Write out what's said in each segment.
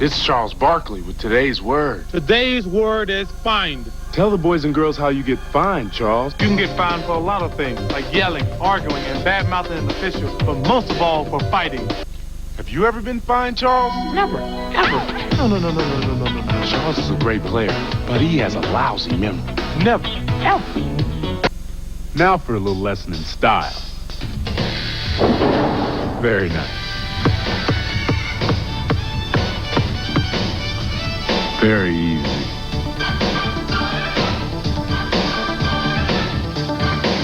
It's Charles Barkley with today's word. Today's word is find. Tell the boys and girls how you get fined, Charles. You can get fined for a lot of things, like yelling, arguing, and bad-mouthing an official, but most of all for fighting. Have you ever been fined, Charles? Never, ever. No. Charles is a great player, but he has a lousy memory. Never, ever. Now for a little lesson in style. Very nice. Very easy.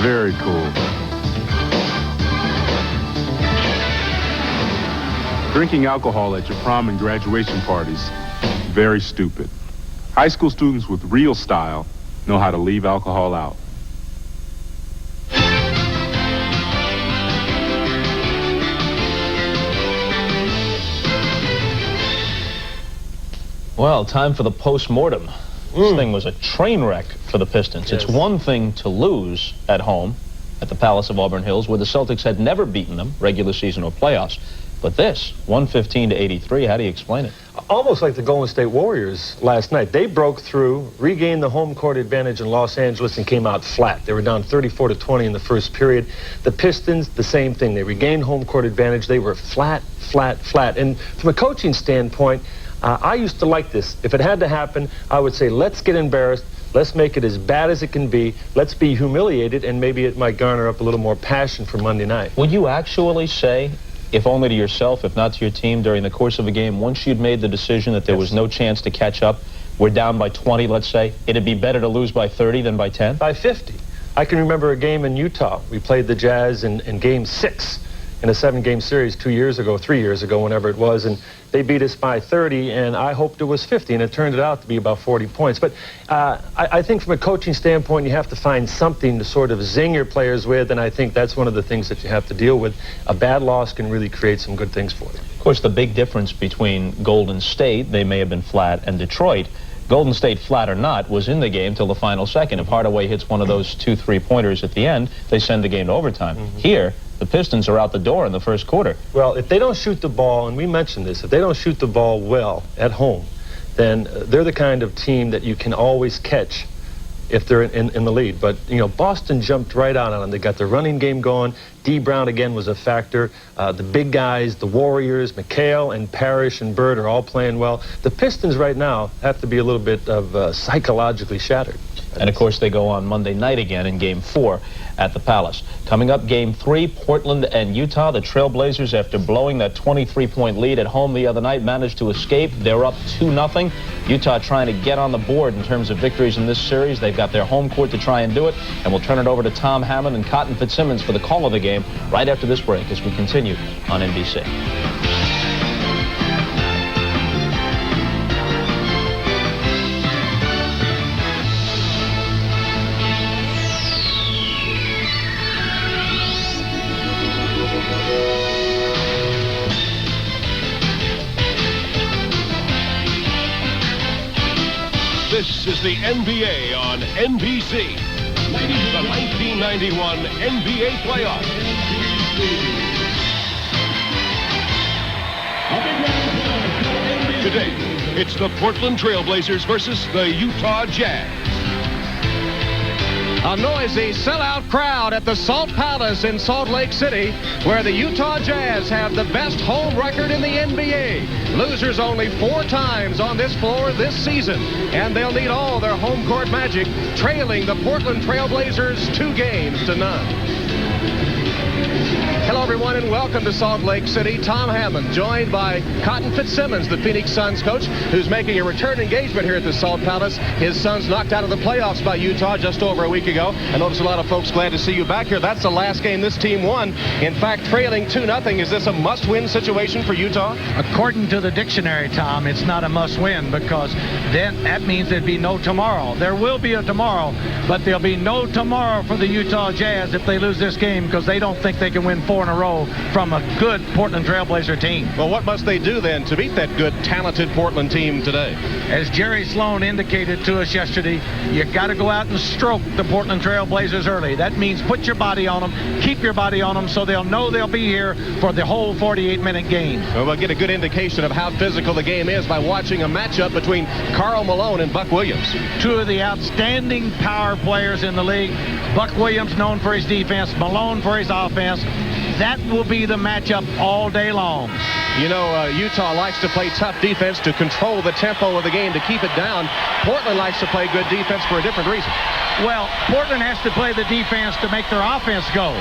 Very cool. Drinking alcohol at your prom and graduation parties, very stupid. High school students with real style know how to leave alcohol out. Well, time for the post-mortem. This thing was a train wreck for the Pistons. Yes. It's one thing to lose at home at the Palace of Auburn Hills, where the Celtics had never beaten them, regular season or playoffs. But this, 115-83, how do you explain it? Almost like the Golden State Warriors last night. They broke through, regained the home court advantage in Los Angeles, and came out flat. They were down 34-20 in the first period. The Pistons, the same thing. They regained home court advantage. They were flat. And from a coaching standpoint, I used to like this. If it had to happen, I would say, let's get embarrassed. Let's make it as bad as it can be. Let's be humiliated, and maybe it might garner up a little more passion for Monday night. Would you actually say, if only to yourself, if not to your team, during the course of a game, once you'd made the decision that there was no chance to catch up, we're down by 20, let's say, it'd be better to lose by 30 than by 10? By 50. I can remember a game in Utah. We played the Jazz in Game 6 in a 7-game series 2 years ago, 3 years ago, whenever it was, and they beat us by 30, and I hoped it was 50, and it turned out to be about 40 points. But I think from a coaching standpoint, you have to find something to sort of zing your players with, and I think that's one of the things that you have to deal with. A bad loss can really create some good things for you. Of course, the big difference between Golden State, they may have been flat, and Detroit, Golden State, flat or not, was in the game till the final second. If Hardaway hits one of those 2 3-pointers at the end, they send the game to overtime. Here, the Pistons are out the door in the first quarter. Well, if they don't shoot the ball, and we mentioned this, if they don't shoot the ball well at home, then they're the kind of team that you can always catch if they're in the lead. But, you know, Boston jumped right out on them. They got their running game going. D. Brown, again, was a factor. The big guys, the Warriors, McHale and Parrish and Bird are all playing well. The Pistons right now have to be a little bit of psychologically shattered. And, of course, they go on Monday night again in Game 4 at the Palace. Coming up, Game 3, Portland and Utah. The Trailblazers, after blowing that 23-point lead at home the other night, managed to escape. They're up 2-0. Utah trying to get on the board in terms of victories in this series. They've got their home court to try and do it. And we'll turn it over to Tom Hammond and Cotton Fitzsimmons for the call of the game right after this break as we continue on NBC. This is the NBA on NBC. The 1991 NBA playoffs. Today, it's the Portland Trailblazers versus the Utah Jazz. A noisy sellout crowd at the Salt Palace in Salt Lake City, where the Utah Jazz have the best home record in the NBA. Losers only 4 times on this floor this season, and they'll need all their home court magic, trailing the Portland Trailblazers 2-0. Hello, everyone, and welcome to Salt Lake City. Tom Hammond, joined by Cotton Fitzsimmons, the Phoenix Suns coach, who's making a return engagement here at the Salt Palace. His Suns knocked out of the playoffs by Utah just over a week ago. I notice a lot of folks glad to see you back here. That's the last game this team won. In fact, trailing 2-0. Is this a must-win situation for Utah? According to the dictionary, Tom, it's not a must-win, because then that means there'd be no tomorrow. There will be a tomorrow, but there'll be no tomorrow for the Utah Jazz if they lose this game, because they don't think think they can win 4 in a row from a good Portland Trailblazer team. Well, what must they do then to beat that good, talented Portland team today? As Jerry Sloan indicated to us yesterday, you got to go out and stroke the Portland Trailblazers early. That means put your body on them, keep your body on them, so they'll know they'll be here for the whole 48-minute game. Well, we'll get a good indication of how physical the game is by watching a matchup between Karl Malone and Buck Williams. 2 of the outstanding power players in the league. Buck Williams known for his defense, Malone for his offense. That will be the matchup all day long. You know, Utah likes to play tough defense to control the tempo of the game, to keep it down. Portland likes to play good defense for a different reason. Well, Portland has to play the defense to make their offense go.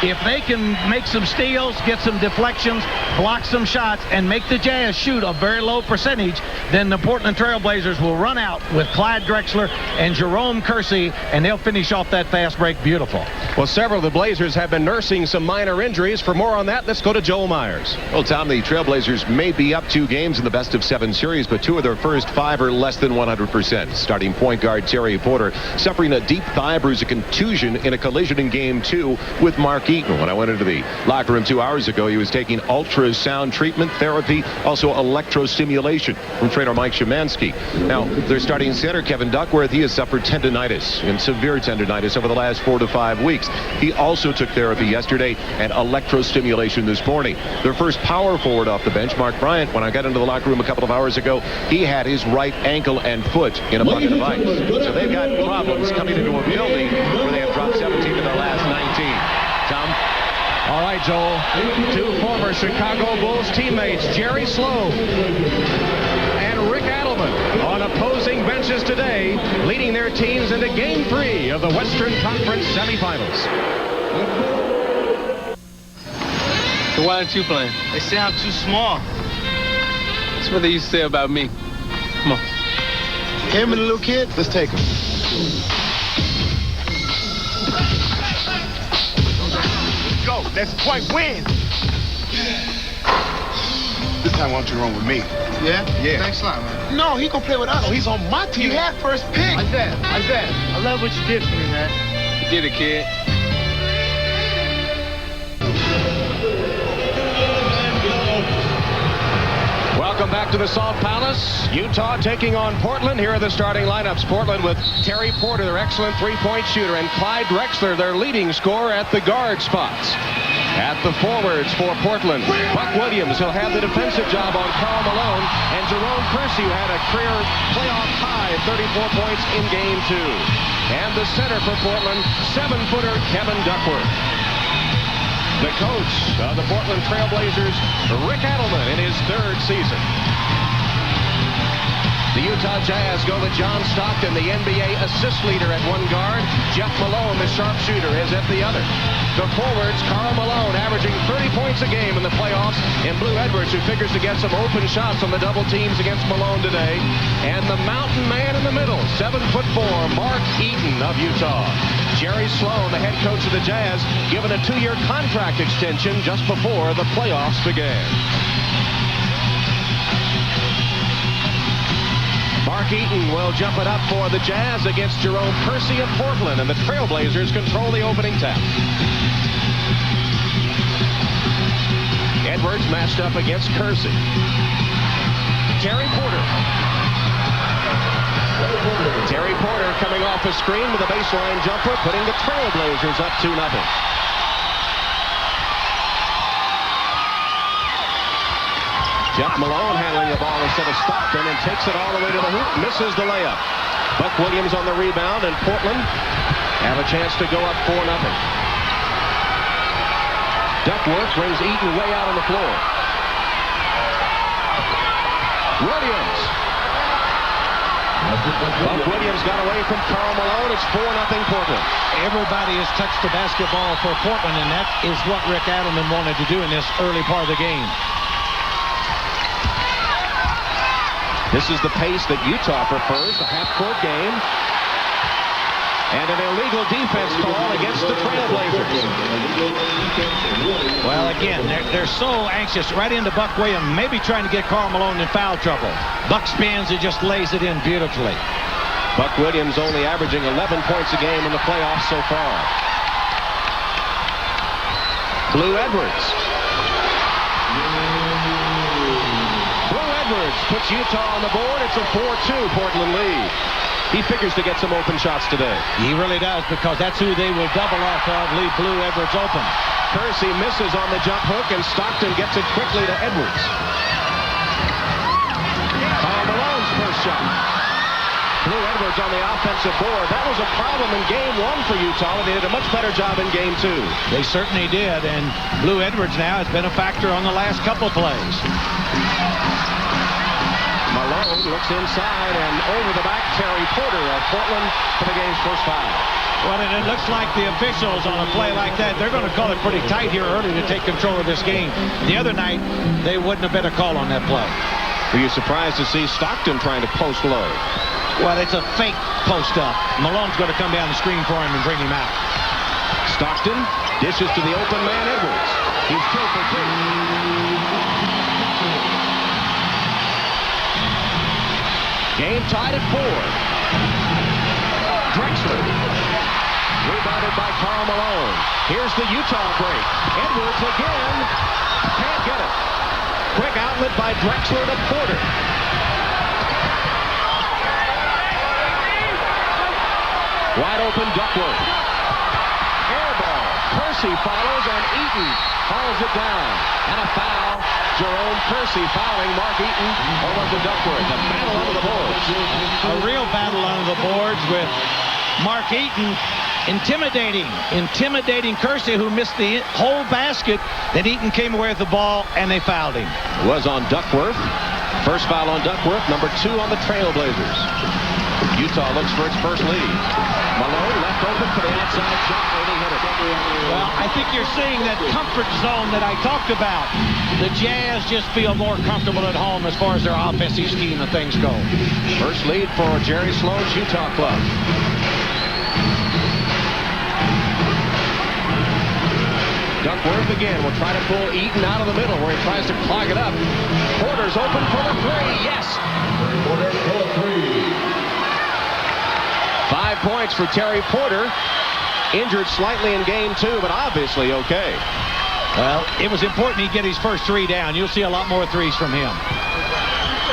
If they can make some steals, get some deflections, block some shots, and make the Jazz shoot a very low percentage, then the Portland Trailblazers will run out with Clyde Drexler and Jerome Kersey, and they'll finish off that fast break beautiful. Well, several of the Blazers have been nursing some minor injuries. For more on that, let's go to Joel Myers. Well, Tom, the Trailblazers may be up 2 games in the best-of-7 series, but 2 of their first 5 are less than 100%. Starting point guard Terry Porter suffering a deep thigh bruise, a contusion in a collision in Game 2 with Mark Eaton. When I went into the locker room 2 hours ago, he was taking ultrasound treatment, therapy, also electrostimulation from trainer Mike Szymanski. Now, their starting center, Kevin Duckworth, he has suffered tendonitis and severe tendonitis over the last 4 to 5 weeks. He also took therapy yesterday and electrostimulation this morning. Their first power forward off the bench, Mark Bryant, when I got into the locker room a couple of hours ago, he had his right ankle and foot in a bucket of ice. So they've got problems coming into a building where they have dropped 17 of their last 19. Tom? All right, Joel. 2 former Chicago Bulls teammates, Jerry Sloan and Rick Adelman, on opposing benches today, leading their teams into Game 3 of the Western Conference semifinals. So why aren't you playing? They say I'm too small. That's what they used to say about me. Come on. Him and the little kid, let's take him. Let's go. Let's quite win. This time, why don't you run with me? Yeah? Yeah. Thanks a lot, man. No, he gonna play with us. Oh, he's on my team. You had first pick. Isaiah, I love what you did for me, man. You did it, kid. Welcome back to the Salt Palace. Utah taking on Portland. Here are the starting lineups. Portland with Terry Porter, their excellent 3-point shooter, and Clyde Drexler, their leading scorer at the guard spots. At the forwards for Portland, Buck Williams, he'll have the defensive job on Karl Malone, and Jerome Kersey, who had a career playoff high 34 points in Game 2. And the center for Portland, 7-footer Kevin Duckworth. The coach of the Portland Trailblazers, Rick Adelman, in his 3rd season. The Utah Jazz go with John Stockton, the NBA assist leader, at one guard. Jeff Malone, the sharpshooter, is at the other. The forwards, Karl Malone, averaging 30 points a game in the playoffs, and Blue Edwards, who figures to get some open shots on the double teams against Malone today. And the mountain man in the middle, 7'4", Mark Eaton of Utah. Jerry Sloan, the head coach of the Jazz, given a 2-year contract extension just before the playoffs began. Mark Eaton will jump it up for the Jazz against Jerome Kersey of Portland, and the Trailblazers control the opening tap. Edwards matched up against Kersey. Terry Porter. Terry Porter coming off the screen with a baseline jumper, putting the Trailblazers up 2-0. Jeff Malone handling the ball instead of Stockton, and takes it all the way to the hoop, misses the layup. Buck Williams on the rebound, and Portland have a chance to go up 4-0. Duckworth brings Eaton way out on the floor. Williams. Buck Williams got away from Karl Malone. It's 4-0 Portland. Everybody has touched the basketball for Portland, and that is what Rick Adelman wanted to do in this early part of the game. This is the pace that Utah prefers, the half-court game. And an illegal defense call against the Trailblazers. Well, again, they're so anxious right into Buck Williams, maybe trying to get Karl Malone in foul trouble. Buck spins and just lays it in beautifully. Buck Williams only averaging 11 points a game in the playoffs so far. Blue Edwards. Blue Edwards puts Utah on the board. It's a 4-2 Portland lead. He figures to get some open shots today. He really does, because that's who they will double off of, leave Blue Edwards open. Kersey misses on the jump hook, and Stockton gets it quickly to Edwards. Karl Malone's first shot. Blue Edwards on the offensive board. That was a problem in game 1 for Utah, and they did a much better job in game 2. They certainly did, and Blue Edwards now has been a factor on the last couple plays. Malone looks inside, and over the back, Terry Porter of Portland for the game's first foul. Well, and it looks like the officials on a play like that, they're going to call it pretty tight here early to take control of this game. The other night, they wouldn't have been a call on that play. Were you surprised to see Stockton trying to post low? Well, it's a fake post up. Malone's going to come down the screen for him and bring him out. Stockton dishes to the open man, Edwards. He's 2 for 2. Game tied at 4. Drexler. Rebounded by Karl Malone. Here's the Utah break. Edwards again. Can't get it. Quick outlet by Drexler to Porter. Wide open Duckworth. Air ball. Kersey follows, and Eaton hauls it down. And a foul. Jerome Kersey fouling Mark Eaton. Or was it Duckworth? A battle under the boards. A real battle under the boards with Mark Eaton intimidating Kersey, who missed the whole basket. Then Eaton came away with the ball, and they fouled him. Was on Duckworth. First foul on Duckworth, number 2 on the Trailblazers. Utah looks for its first lead. Malone left open for the outside shot, and he hit it. Well, I think you're seeing that comfort zone that I talked about. The Jazz just feel more comfortable at home as far as their offensive scheme and things go. First lead for Jerry Sloan's Utah club. Duckworth again will try to pull Eaton out of the middle where he tries to clog it up. Porter's open for the 3. Yes! Porter for 3. 5 points for Terry Porter. Injured slightly in game 2, but obviously okay. Well, it was important he get his first 3 down. You'll see a lot more threes from him.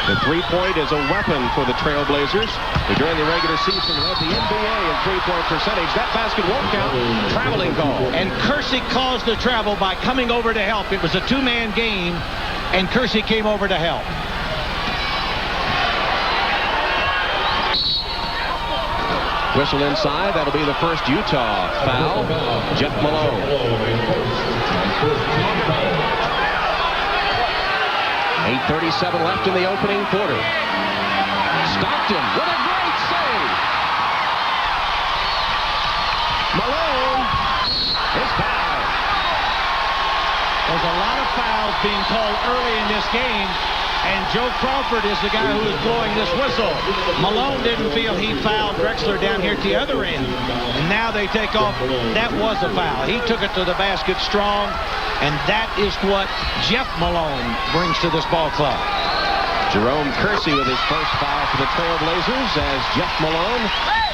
The three-point is a weapon for the Trailblazers. They, during the regular season, led the NBA in three-point percentage. That basket won't count. Traveling call. And Kersey caused the travel by coming over to help. It was a 2-man game, and Kersey came over to help. Whistle inside. That'll be the first Utah foul. Jeff Malone. 8:37 left in the opening quarter. Stockton with a great save. Malone is fouled. There's a lot of fouls being called early in this game, and Joe Crawford is the guy who is blowing this whistle. Malone didn't feel he fouled Drexler down here at the other end, and now they take off. That was a foul. He took it to the basket strong, and that is what Jeff Malone brings to this ball club. Jerome Kersey with his first foul for the Trailblazers as Jeff Malone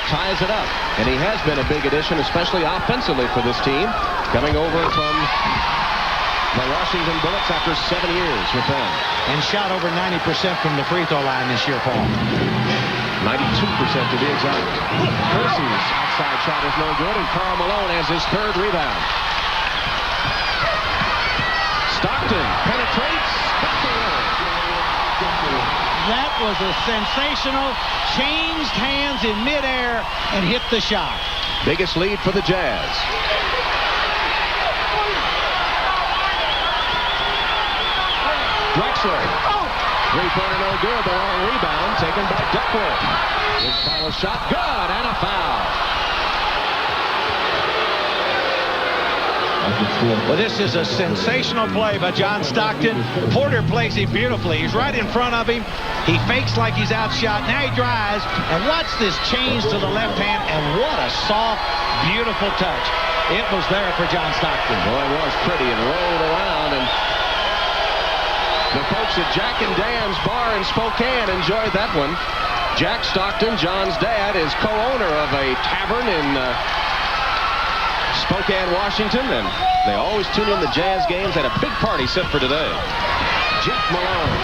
ties it up. And he has been a big addition, especially offensively for this team, coming over from the Washington Bullets after 7 years with them. And shot over 90% from the free throw line this year, Paul. 92% to be exact. Kersey's outside shot is no good, and Karl Malone has his 3rd rebound. Stockton penetrates. That was a sensational, changed hands in midair and hit the shot. Biggest lead for the Jazz. Drexler. Three-pointer no good. The long rebound taken by Duckworth. His follow shot good, and a foul. Well, this is a sensational play by John Stockton. Porter plays him beautifully. He's right in front of him. He fakes like he's outshot. Now he drives, and watch this change to the left hand, and what a soft, beautiful touch. It was there for John Stockton. Well, it was pretty and rolled around, and the folks at Jack and Dan's Bar in Spokane enjoyed that one. Jack Stockton, John's dad, is co-owner of a tavern in Spokane. Spokane, Washington, and they always tune in the Jazz games. Had a big party set for today. Jeff Malone.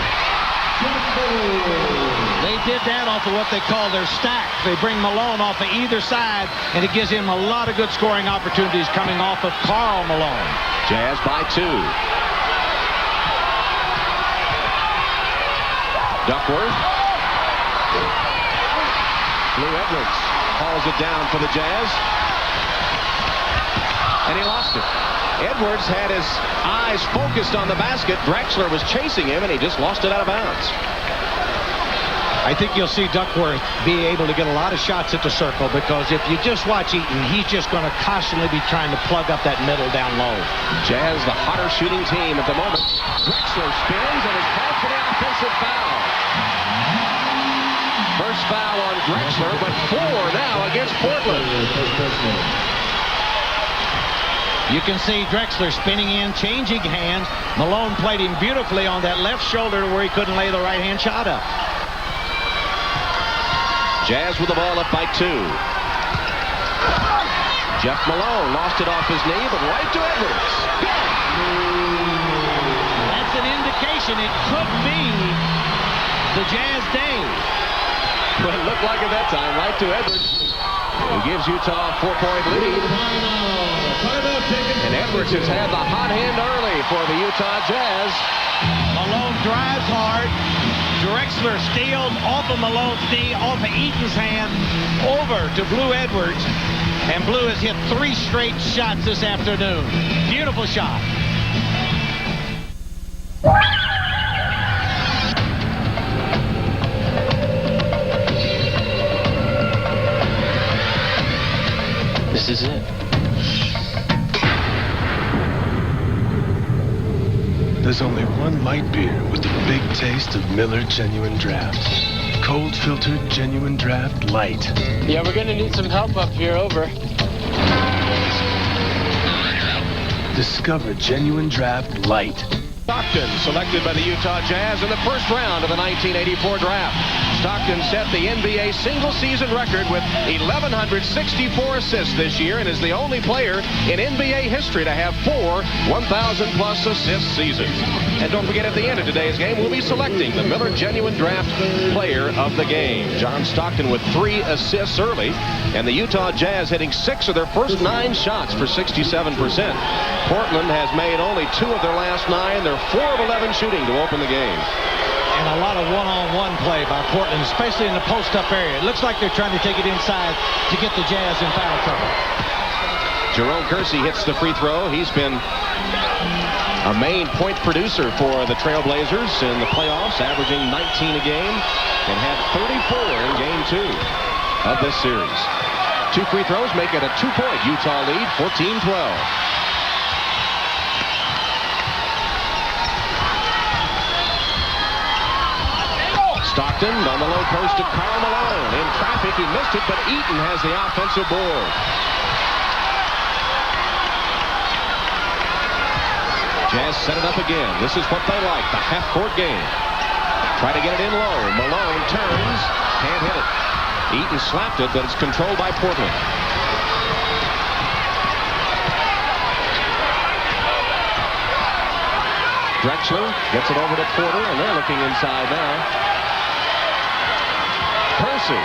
They did that off of what they call their stack. They bring Malone off of either side, and it gives him a lot of good scoring opportunities coming off of Karl Malone. Jazz by 2. Duckworth. Lou Edwards hauls it down for the Jazz. And he lost it. Edwards had his eyes focused on the basket. Drexler was chasing him, and he just lost it out of bounds. I think you'll see Duckworth be able to get a lot of shots at the circle, because if you just watch Eaton, he's just going to constantly be trying to plug up that middle down low. Jazz, the hotter shooting team at the moment. Drexler spins and is called for the offensive foul. First foul on Drexler, but 4 now against Portland. You can see Drexler spinning in, changing hands. Malone played him beautifully on that left shoulder where he couldn't lay the right-hand shot up. Jazz with the ball up by 2. Jeff Malone lost it off his knee, but right to Edwards. That's an indication it could be the Jazz day. Well, it looked like at that time, right to Edwards, who gives Utah a 4-point lead. And Edwards has had the hot hand early for the Utah Jazz. Malone drives hard. Drexler steals off of Malone's knee, off of Eaton's hand, over to Blue Edwards. And Blue has hit 3 straight shots this afternoon. Beautiful shot. This is it. There's only one light beer with the big taste of Miller Genuine Draft. Cold filtered Genuine Draft Light. Yeah, we're gonna need some help up here, over. Discover Genuine Draft Light. Stockton selected by the Utah Jazz in the first round of the 1984 draft. Stockton set the NBA single-season record with 1,164 assists this year and is the only player in NBA history to have 4 1,000-plus assist seasons. And don't forget, at the end of today's game, we'll be selecting the Miller Genuine Draft Player of the Game. John Stockton with 3 assists early, and the Utah Jazz hitting 6 of their first 9 shots for 67%. Portland has made only 2 of their last 9. They're 4 of 11 shooting to open the game. And a lot of one-on-one play by Portland, especially in the post-up area. It looks like they're trying to take it inside to get the Jazz in foul trouble. Jerome Kersey hits the free throw. He's been a main point producer for the Trailblazers in the playoffs, averaging 19 a game, and had 34 in game 2 of this series. 2 free throws make it a 2-point Utah lead, 14-12. Stockton on the low post to Karl Malone. In traffic, he missed it, but Eaton has the offensive board. Jazz set it up again. This is what they like, the half-court game. Try to get it in low. Malone turns, can't hit it. Eaton slapped it, but it's controlled by Portland. Drexler gets it over to Porter, and they're looking inside now. Kersey.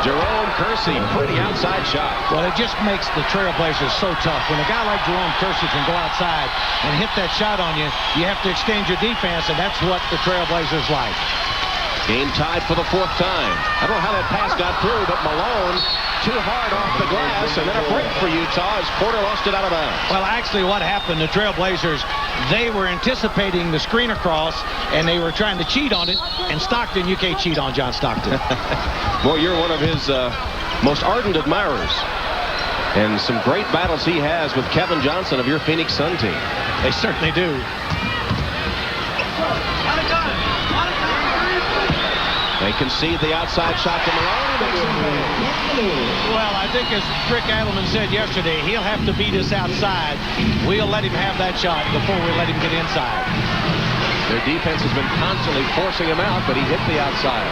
Jerome Kersey, pretty outside shot. Well, it just makes the Trailblazers so tough. When a guy like Jerome Kersey can go outside and hit that shot on you, you have to extend your defense, and that's what the Trailblazers like. Game tied for the 4th time. I don't know how that pass got through, but Malone too hard off the glass, and then a break for Utah as Porter lost it out of bounds. Well, actually what happened, the Trailblazers, they were anticipating the screen across, and they were trying to cheat on it, and Stockton, you can't cheat on John Stockton. Boy, you're one of his most ardent admirers. And some great battles he has with Kevin Johnson of your Phoenix Sun team. They certainly do. They concede the outside shot to Malone. Well, I think as Rick Adelman said yesterday, he'll have to beat us outside. We'll let him have that shot before we let him get inside. Their defense has been constantly forcing him out, but he hit the outside.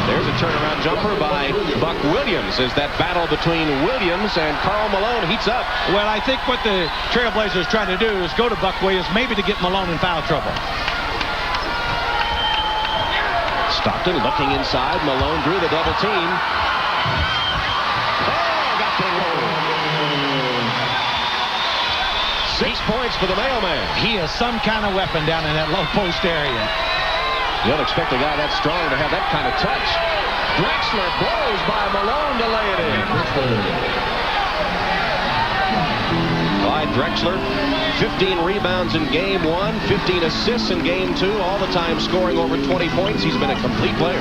There's a turnaround jumper by Buck Williams as that battle between Williams and Karl Malone heats up. Well, I think what the Trailblazers trying to do is go to Buck Williams, maybe to get Malone in foul trouble. Stockton looking inside. Malone drew the double team. Oh, got the roll. 6 points for the mailman. He is some kind of weapon down in that low post area. You don't expect a guy that strong to have that kind of touch. Drexler blows by Malone to lay it in. Clyde Drexler, 15 rebounds in game 1, 15 assists in game 2, all the time scoring over 20 points. He's been a complete player.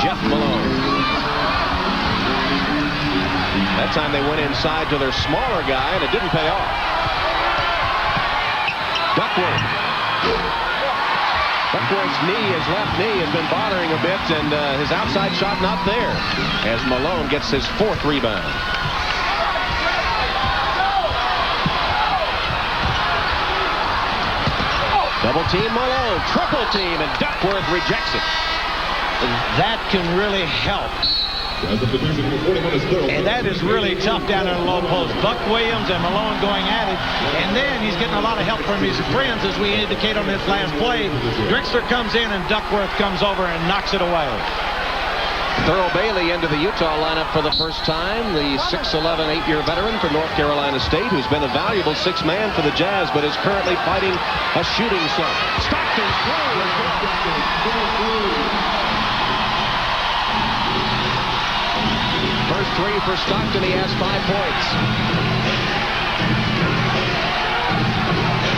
Jeff Malone. That time they went inside to their smaller guy, and it didn't pay off. Duckworth. Duckworth's knee, his left knee, has been bothering a bit, and his outside shot not there, as Malone gets his 4th rebound. Double team Malone, triple team, and Duckworth rejects it. That can really help. And that is really tough down in the low post. Buck Williams and Malone going at it. And then he's getting a lot of help from his friends, as we indicate on this last play. Drexler comes in and Duckworth comes over and knocks it away. Thurl Bailey into the Utah lineup for the first time. The 6'11", 8-year veteran for North Carolina State, who's been a valuable 6th man for the Jazz, but is currently fighting a shooting slump. Stockton's throw is blocked. First 3 for Stockton. He has 5 points.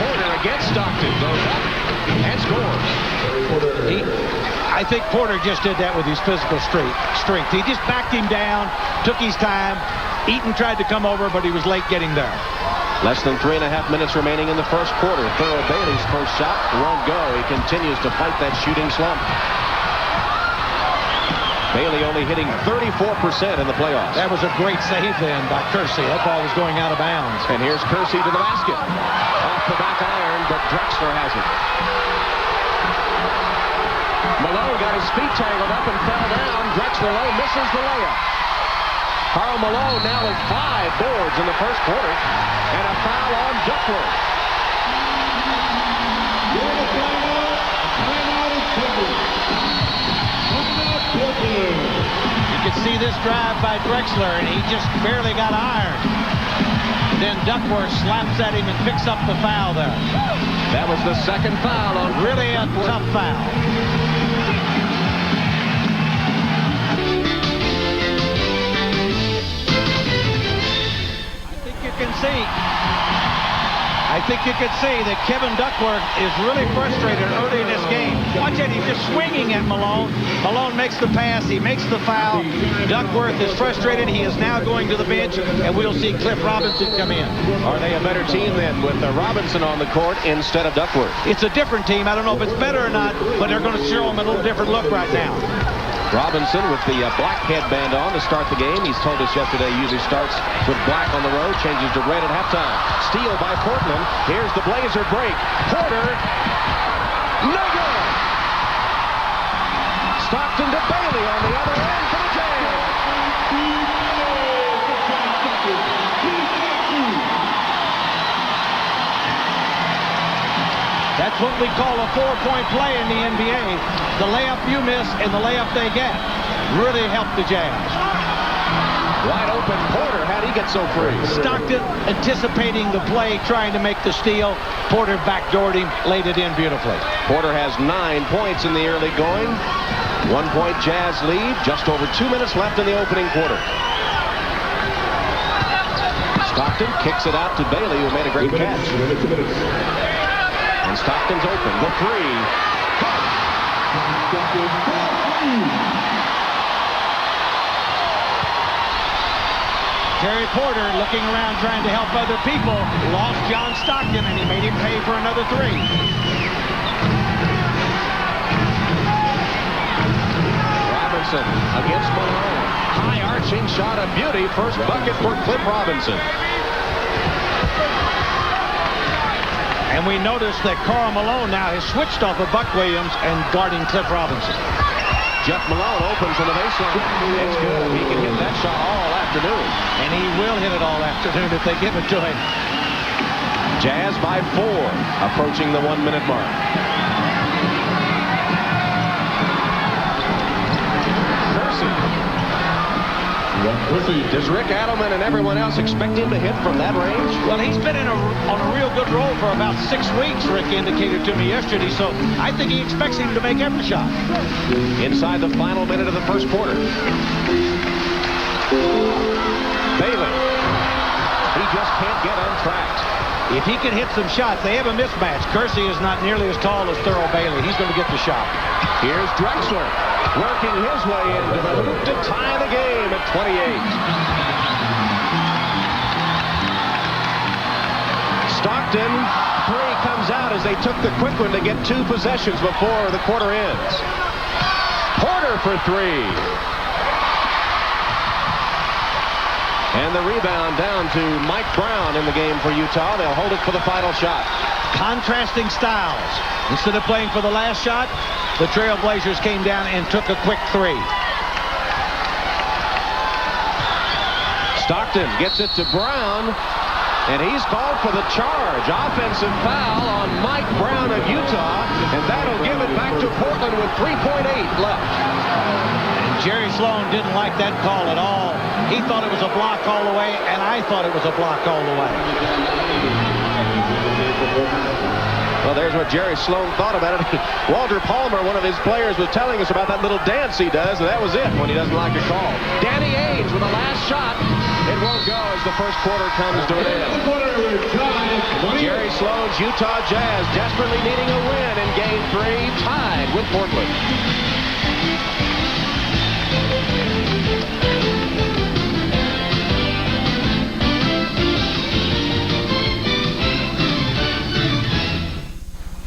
Porter against Stockton. Goes up and scores. I think Porter just did that with his physical strength. He just backed him down, took his time. Eaton tried to come over, but he was late getting there. Less than 3.5 minutes remaining in the first quarter. Thurl Bailey's first shot won't go. He continues to fight that shooting slump. Bailey only hitting 34% in the playoffs. That was a great save then by Kersey. That ball was going out of bounds. And here's Kersey to the basket. Off the back iron, but Drexler has it. Malone got his feet tangled up and fell down. Drexler low misses the layup. Karl Malone now with 5 boards in the first quarter. And a foul on Duckworth. You could see this drive by Drexler, and he just barely got ironed. Then Duckworth slaps at him and picks up the foul there. That was the second foul on really a tough foul. I think you can see that Kevin Duckworth is really frustrated early in this game. Watch it, he's just swinging at Malone. Malone makes the pass, he makes the foul. Duckworth is frustrated. He is now going to the bench, and we'll see Cliff Robinson come in. Are they a better team then with Robinson on the court instead of Duckworth? It's a different team. I don't know if it's better or not, but they're going to show him a little different look right now. Robinson with the black headband on to start the game. He's told us yesterday he usually starts with black on the road, changes to red at halftime. Steal by Portland. Here's the Blazer break. Porter, no good. Stockton to Bailey on the other end for the Jazz. That's what we call a 4-point play in the NBA. The layup you miss and the layup they get really help the Jazz. Wide open Porter. How'd he get so free? Stockton anticipating the play, trying to make the steal. Porter backdoored him, laid it in beautifully. Porter has 9 points in the early going. 1-point Jazz lead. Just over 2 minutes left in the opening quarter. Stockton kicks it out to Bailey, who made a great catch. And Stockton's open. The 3. Terry Porter looking around trying to help other people. Lost John Stockton, and he made him pay for another 3. Robinson against Malone. High arching shot of beauty. First bucket for Cliff Robinson. And we noticed that Karl Malone now has switched off of Buck Williams and guarding Cliff Robinson. Jeff Malone open from the baseline. It's good. He can hit that shot all afternoon. And he will hit it all afternoon if they give it to him. Jazz by 4, approaching the 1-minute mark. Does Rick Adelman and everyone else expect him to hit from that range? Well, he's been on a real good roll for about 6 weeks, Rick indicated to me yesterday, so I think he expects him to make every shot. Inside the final minute of the first quarter. Bailey. He just can't get untracked. If he can hit some shots, they have a mismatch. Kersey is not nearly as tall as Thurl Bailey. He's going to get the shot. Here's Drexler working his way into the hoop to tie the game at 28. Stockton, 3 comes out as they took the quick one to get 2 possessions before the quarter ends. Porter for 3. And the rebound down to Mike Brown in the game for Utah. They'll hold it for the final shot. Contrasting styles. Instead of playing for the last shot, the Trailblazers came down and took a quick 3. Stockton gets it to Brown, and he's called for the charge. Offensive foul on Mike Brown of Utah, and that'll give it back to Portland with 3.8 left. Jerry Sloan didn't like that call at all. He thought it was a block all the way, and I thought it was a block all the way. Well, there's what Jerry Sloan thought about it. Walter Palmer, one of his players, was telling us about that little dance he does, and that was it when he doesn't like a call. Danny Ainge with the last shot. It won't go as the first quarter comes to an end. Jerry Sloan's Utah Jazz desperately needing a win in Game 3, tied with Portland.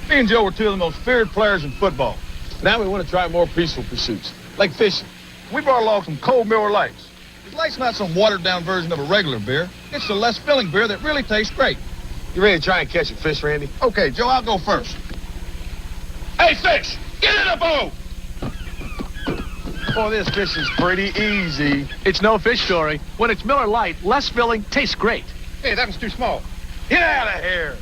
Me and Joe were 2 of the most feared players in football. Now we want to try more peaceful pursuits, like fishing. We brought along some cold Miller Lights. This Light's not some watered-down version of a regular beer. It's the less filling beer that really tastes great. You ready to try and catch a fish, Randy? Okay, Joe, I'll go first. Hey, fish! Get in the boat! Oh, this fish is pretty easy. It's no fish story. When it's Miller Lite, less filling, tastes great. Hey, that one's too small. Get out of here!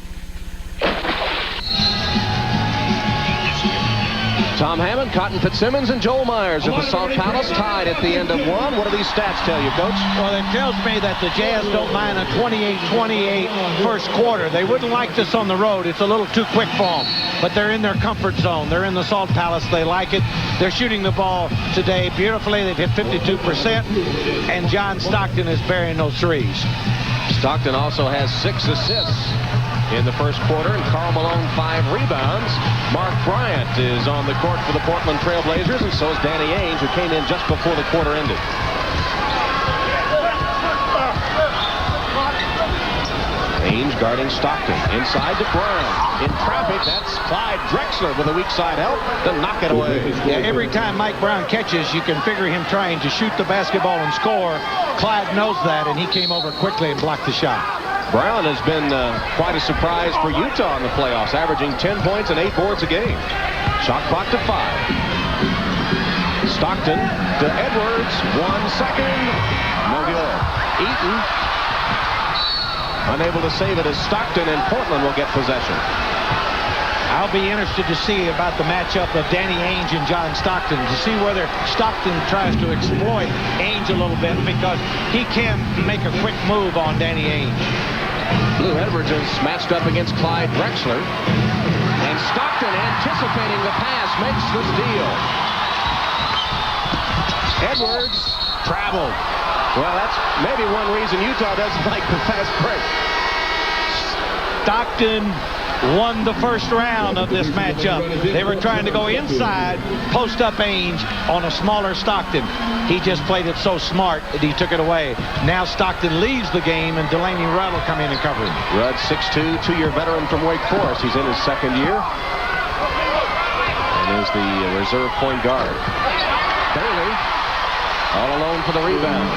Tom Hammond, Cotton Fitzsimmons, and Joel Myers at the Salt Palace, tied at the end of 1. What do these stats tell you, Coach? Well, it tells me that the Jazz don't mind a 28-28 first quarter. They wouldn't like this on the road. It's a little too quick for them. But they're in their comfort zone. They're in the Salt Palace. They like it. They're shooting the ball today beautifully. They've hit 52%. And John Stockton is burying those threes. Stockton also has 6 assists in the first quarter, and Karl Malone 5 rebounds. Mark Bryant is on the court for the Portland Trail Blazers, and so is Danny Ainge, who came in just before the quarter ended. Ainge guarding Stockton. Inside to Brown. In traffic, that's Clyde Drexler with a weak side help to knock it away. Yeah, every time Mike Brown catches, you can figure him trying to shoot the basketball and score. Clyde knows that, and he came over quickly and blocked the shot. Brown has been quite a surprise for Utah in the playoffs, averaging 10 points and 8 boards a game. Shot clock to 5. Stockton to Edwards. 1 second. No good. Eaton unable to save it as Stockton and Portland will get possession. I'll be interested to see about the matchup of Danny Ainge and John Stockton, to see whether Stockton tries to exploit Ainge a little bit, because he can make a quick move on Danny Ainge. Lou Edwards is matched up against Clyde Drexler. And Stockton, anticipating the pass, makes the steal. Edwards traveled. Well, that's maybe one reason Utah doesn't like the fast break. Stockton won the first round of this matchup. They were trying to go inside, post up Ainge on a smaller Stockton. He just played it so smart that he took it away. Now Stockton leaves the game, and Delaney Rudd will come in and cover him. Rudd, 6'2", 2-year veteran from Wake Forest. He's in his second year. And is the reserve point guard. Bailey all alone for the rebound.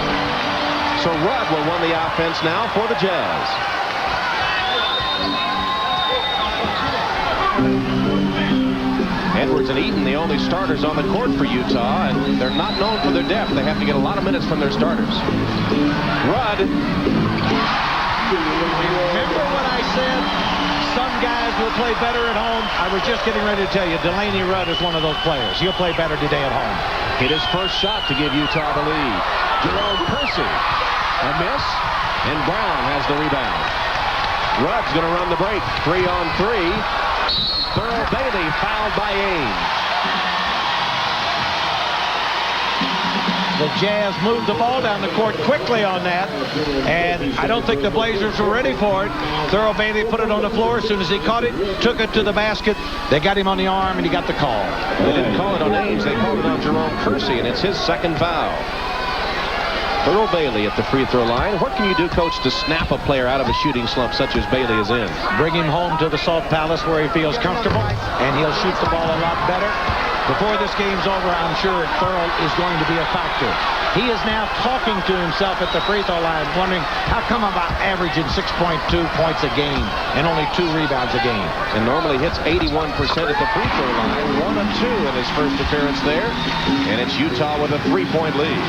So Rudd will run the offense now for the Jazz. Edwards and Eaton, the only starters on the court for Utah, and they're not known for their depth. They have to get a lot of minutes from their starters. Rudd. Remember what I said? Some guys will play better at home. I was just getting ready to tell you, Delaney Rudd is one of those players. He'll play better today at home. Hit his first shot to give Utah the lead. Jerome Kersey. A miss, and Brown has the rebound. Rudd's going to run the break. 3-on-3. Thurl Bailey fouled by Ainge. The Jazz moved the ball down the court quickly on that, and I don't think the Blazers were ready for it. Thurl Bailey put it on the floor. As soon as he caught it, took it to the basket. They got him on the arm, and he got the call. They didn't call it on Ainge. They called it on Jerome Kersey, and it's his second foul. Thurl Bailey at the free throw line. What can you do, Coach, to snap a player out of a shooting slump such as Bailey is in? Bring him home to the Salt Palace where he feels comfortable, and he'll shoot the ball a lot better. Before this game's over, I'm sure Thurl is going to be a factor. He is now talking to himself at the free throw line, wondering how come I'm averaging 6.2 points a game and only 2 rebounds a game. And normally hits 81% at the free throw line. 1 of 2 in his first appearance there. And it's Utah with a 3-point lead.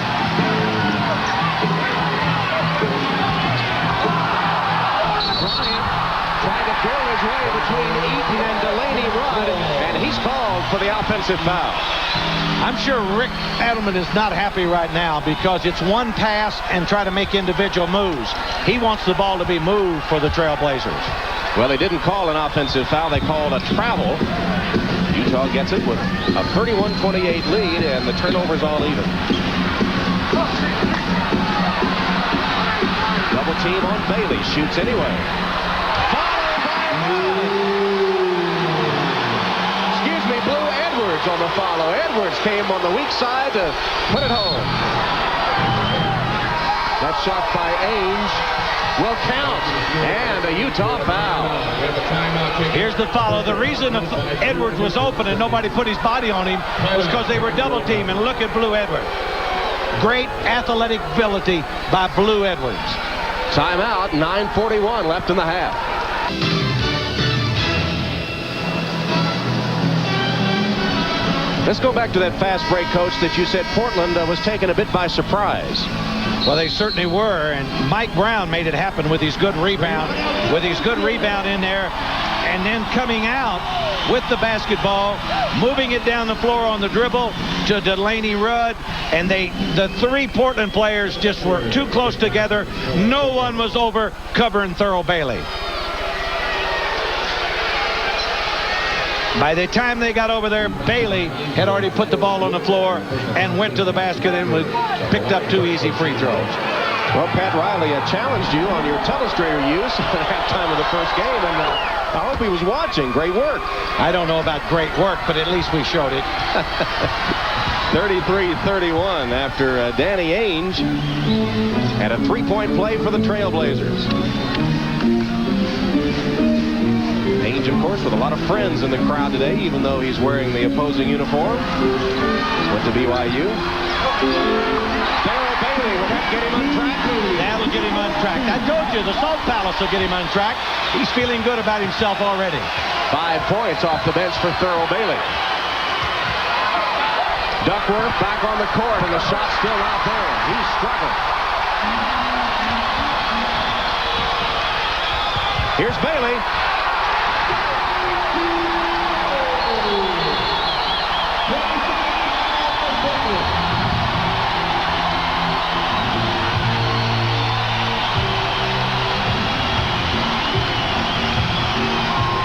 Bryant trying to build his way between Eaton and Delaney Rudd, and he's called for the offensive foul. I'm sure Rick Adelman is not happy right now because it's one pass and try to make individual moves. He wants the ball to be moved for the Trailblazers. Well, they didn't call an offensive foul. They called a travel. Utah gets it with a 31-28 lead, and the turnovers all even. Double team on Bailey. Shoots anyway. Followed by excuse me, Blue Edwards on the follow. Edwards came on the weak side to put it home. That shot by Ainge will count. And a Utah foul. Here's the follow. The reason Edwards was open and nobody put his body on him was because they were double teaming. Look at Blue Edwards. Great athletic ability by Blue Edwards. Timeout, 9:41 left in the half. Let's go back to that fast break, Coach, that you said Portland was taken a bit by surprise. Well, they certainly were, and Mike Brown made it happen with his good rebound. With his good rebound in there, and then coming out with the basketball, moving it down the floor on the dribble to Delaney Rudd, and the 3 Portland players just were too close together. No one was over covering Thurl Bailey. By the time they got over there, Bailey had already put the ball on the floor and went to the basket and picked up 2 easy free throws. Well, Pat Riley challenged you on your telestrator use at halftime of the first game, and I hope he was watching. Great work. I don't know about great work, but at least we showed it. 33-31 after Danny Ainge had a 3-point play for the Trailblazers. Ainge, of course, with a lot of friends in the crowd today, even though he's wearing the opposing uniform. Went to BYU. Thurl Bailey, will that get him on track? That'll get him on track. I told you, the Salt Palace will get him on track. He's feeling good about himself already. 5 points off the bench for Thurl Bailey. Duckworth back on the court, and the shot's still out there. He's struggling. Here's Bailey.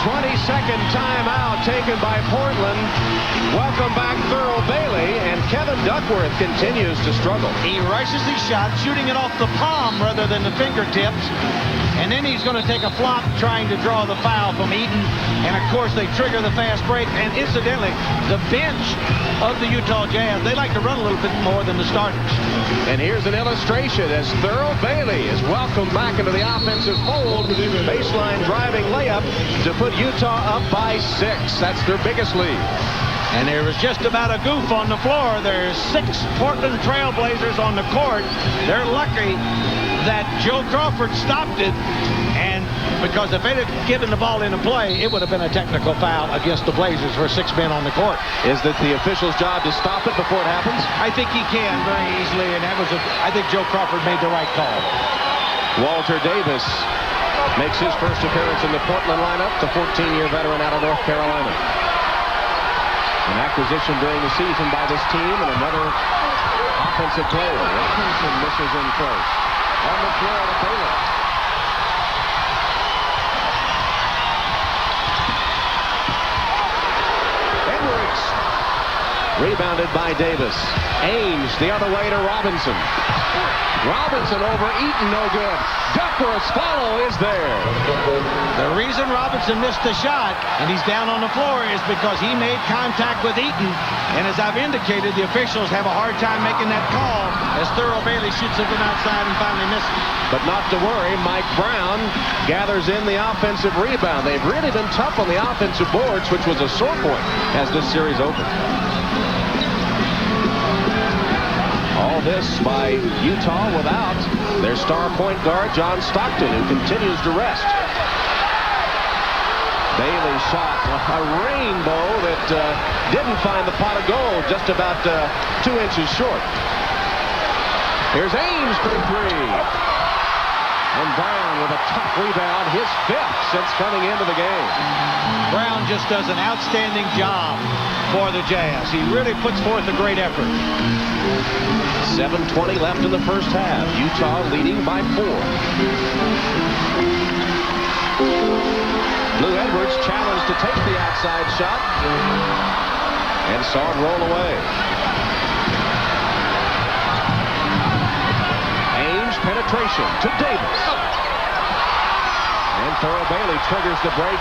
22nd timeout taken by Portland. Welcome back, Thurl Bailey, and Kevin Duckworth continues to struggle. He rushes his shot, shooting it off the palm rather than the fingertips. And then he's going to take a flop trying to draw the foul from Eaton. And, of course, they trigger the fast break. And, incidentally, the bench of the Utah Jazz, they like to run a little bit more than the starters. And here's an illustration as Thurl Bailey is welcomed back into the offensive fold. Baseline driving layup to put Utah up by 6. That's their biggest lead. And there was just about a goof on the floor. There's 6 Portland Trailblazers on the court. They're lucky that Joe Crawford stopped it, and because if they'd have given the ball into play, it would have been a technical foul against the Blazers for 6 men on the court. Is it the official's job to stop it before it happens? I think he can very easily, and I think Joe Crawford made the right call. Walter Davis makes his first appearance in the Portland lineup, the 14-year veteran out of North Carolina. An acquisition during the season by this team, and another offensive player. Robinson misses in close. On the floor to Baylor. Edwards. Rebounded by Davis. Ames the other way to Robinson. Robinson over Eaton, no good. Duckworth's follow is there. The reason Robinson missed the shot, and he's down on the floor, is because he made contact with Eaton. And as I've indicated, the officials have a hard time making that call as Thurl Bailey shoots it from outside and finally misses. But not to worry, Mike Brown gathers in the offensive rebound. They've really been tough on the offensive boards, which was a sore point as this series opened. All this by Utah without their star point guard, John Stockton, who continues to rest. Bailey shot a rainbow that didn't find the pot of gold, just about 2 inches short. Here's Ames for 3. And Brown with a tough rebound, his 5th since coming into the game. Brown just does an outstanding job for the Jazz. He really puts forth a great effort. 7:20 left in the first half. Utah leading by 4. Lou Edwards challenged to take the outside shot and saw it roll away. Ames penetration to Davis. And Thurl Bailey triggers the break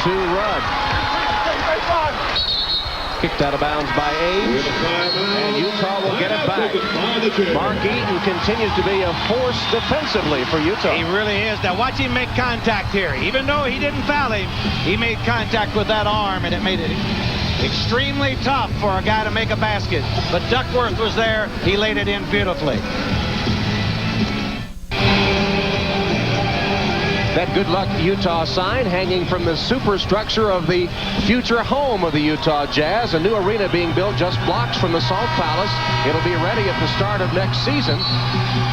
to Rudd. Kicked out of bounds by Ames, and Utah will get it back. Mark Eaton continues to be a force defensively for Utah. He really is. Now watch him make contact here. Even though he didn't foul him, he made contact with that arm, and it made it extremely tough for a guy to make a basket. But Duckworth was there. He laid it in beautifully. That good luck Utah sign hanging from the superstructure of the future home of the Utah Jazz. A new arena being built just blocks from the Salt Palace. It'll be ready at the start of next season.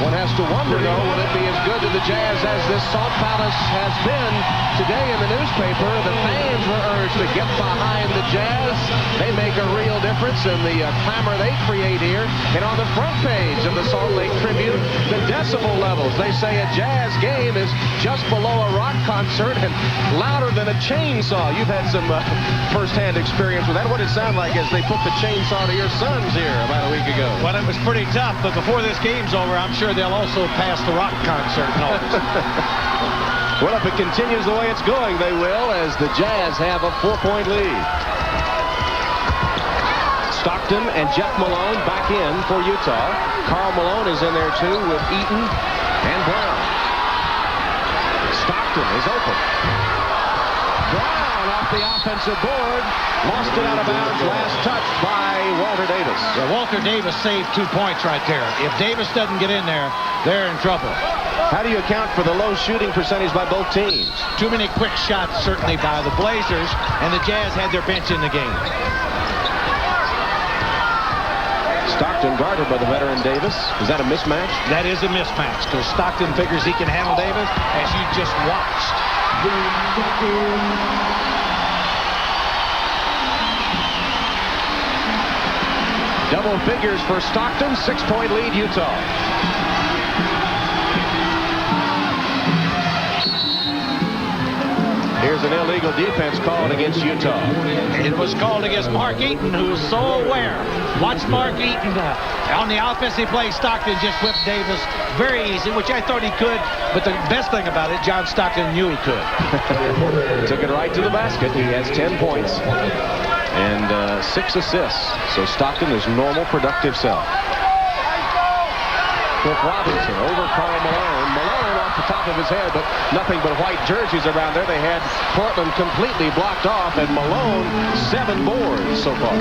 One has to wonder, though, will it be as good to the Jazz as this Salt Palace has been? Today in the newspaper, the fans were urged to get behind the Jazz. They make a real difference in the clamor they create here. And on the front page of the Salt Lake Tribune, the decibel levels. They say a Jazz game is just below a rock concert and louder than a chainsaw. You've had some first-hand experience with that. What did it sound like as they put the chainsaw to your sons here about a week ago? Well, it was pretty tough, but before this game's over, I'm sure they'll also pass the rock concert notice. Well, if it continues the way it's going, they will, as the Jazz have a 4-point lead. Stockton and Jeff Malone back in for Utah. Karl Malone is in there, too, with Eaton and Brown. Stockton is open. Brown off the offensive board. Lost it out of bounds. Last touch by Walter Davis. Yeah, Walter Davis saved 2 points right there. If Davis doesn't get in there, they're in trouble. How do you account for the low shooting percentage by both teams? Too many quick shots, certainly, by the Blazers, and the Jazz had their bench in the game. Stockton guarded by the veteran Davis. Is that a mismatch? That is a mismatch because Stockton figures he can handle Davis, as you just watched. Double figures for Stockton. 6-point lead, Utah. Here's an illegal defense called against Utah. It was called against Mark Eaton, who is so aware. Watch Mark Eaton on the offensive play. Stockton just whipped Davis very easy, which I thought he could. But the best thing about it, John Stockton knew he could. Took it right to the basket. He has 10 points and 6 assists. So Stockton is normal, productive self. Cliff Robinson over Karl Malone. Malone off the top of his head, but nothing but white jerseys around there. They had Portland completely blocked off, and Malone 7 boards so far.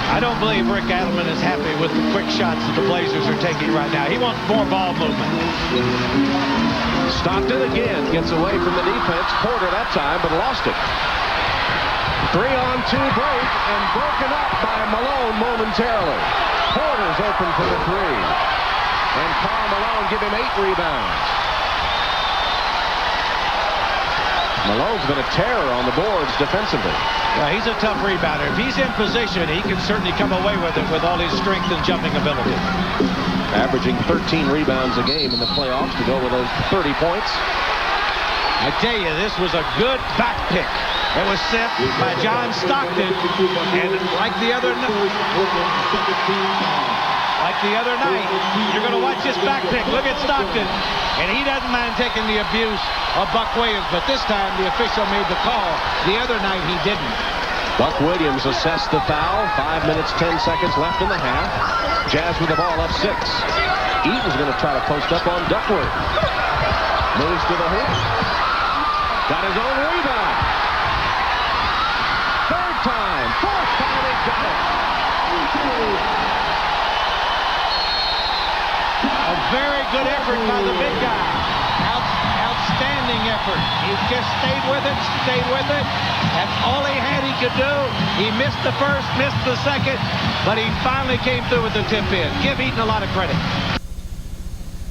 I don't believe Rick Adelman is happy with the quick shots that the Blazers are taking right now. He wants more ball movement. Stockton again gets away from the defense. Porter that time, but lost it. 3-on-2 break and broken up by Malone momentarily. Porter's open for the three. And Karl Malone give him 8 rebounds. Malone's been a terror on the boards defensively. Yeah, he's a tough rebounder. If he's in position, he can certainly come away with it with all his strength and jumping ability. Averaging 13 rebounds a game in the playoffs to go with those 30 points. I tell you, this was a good back pick. It was sent by John Stockton, and like the other night, you're going to watch this back pick. Look at Stockton, and he doesn't mind taking the abuse of Buck Williams, but this time the official made the call. The other night he didn't. Buck Williams assessed the foul. 5 minutes, 10 seconds left in the half. Jazz with the ball up 6. Eaton's going to try to post up on Duckworth. Moves to the hoop. Got his own rebound. Third time. Fourth time he got it. A very good effort by the big guy. Outstanding effort. He just stayed with it. That's all he had he could do. He missed the first, missed the second, but he finally came through with the tip in. Give Eaton a lot of credit.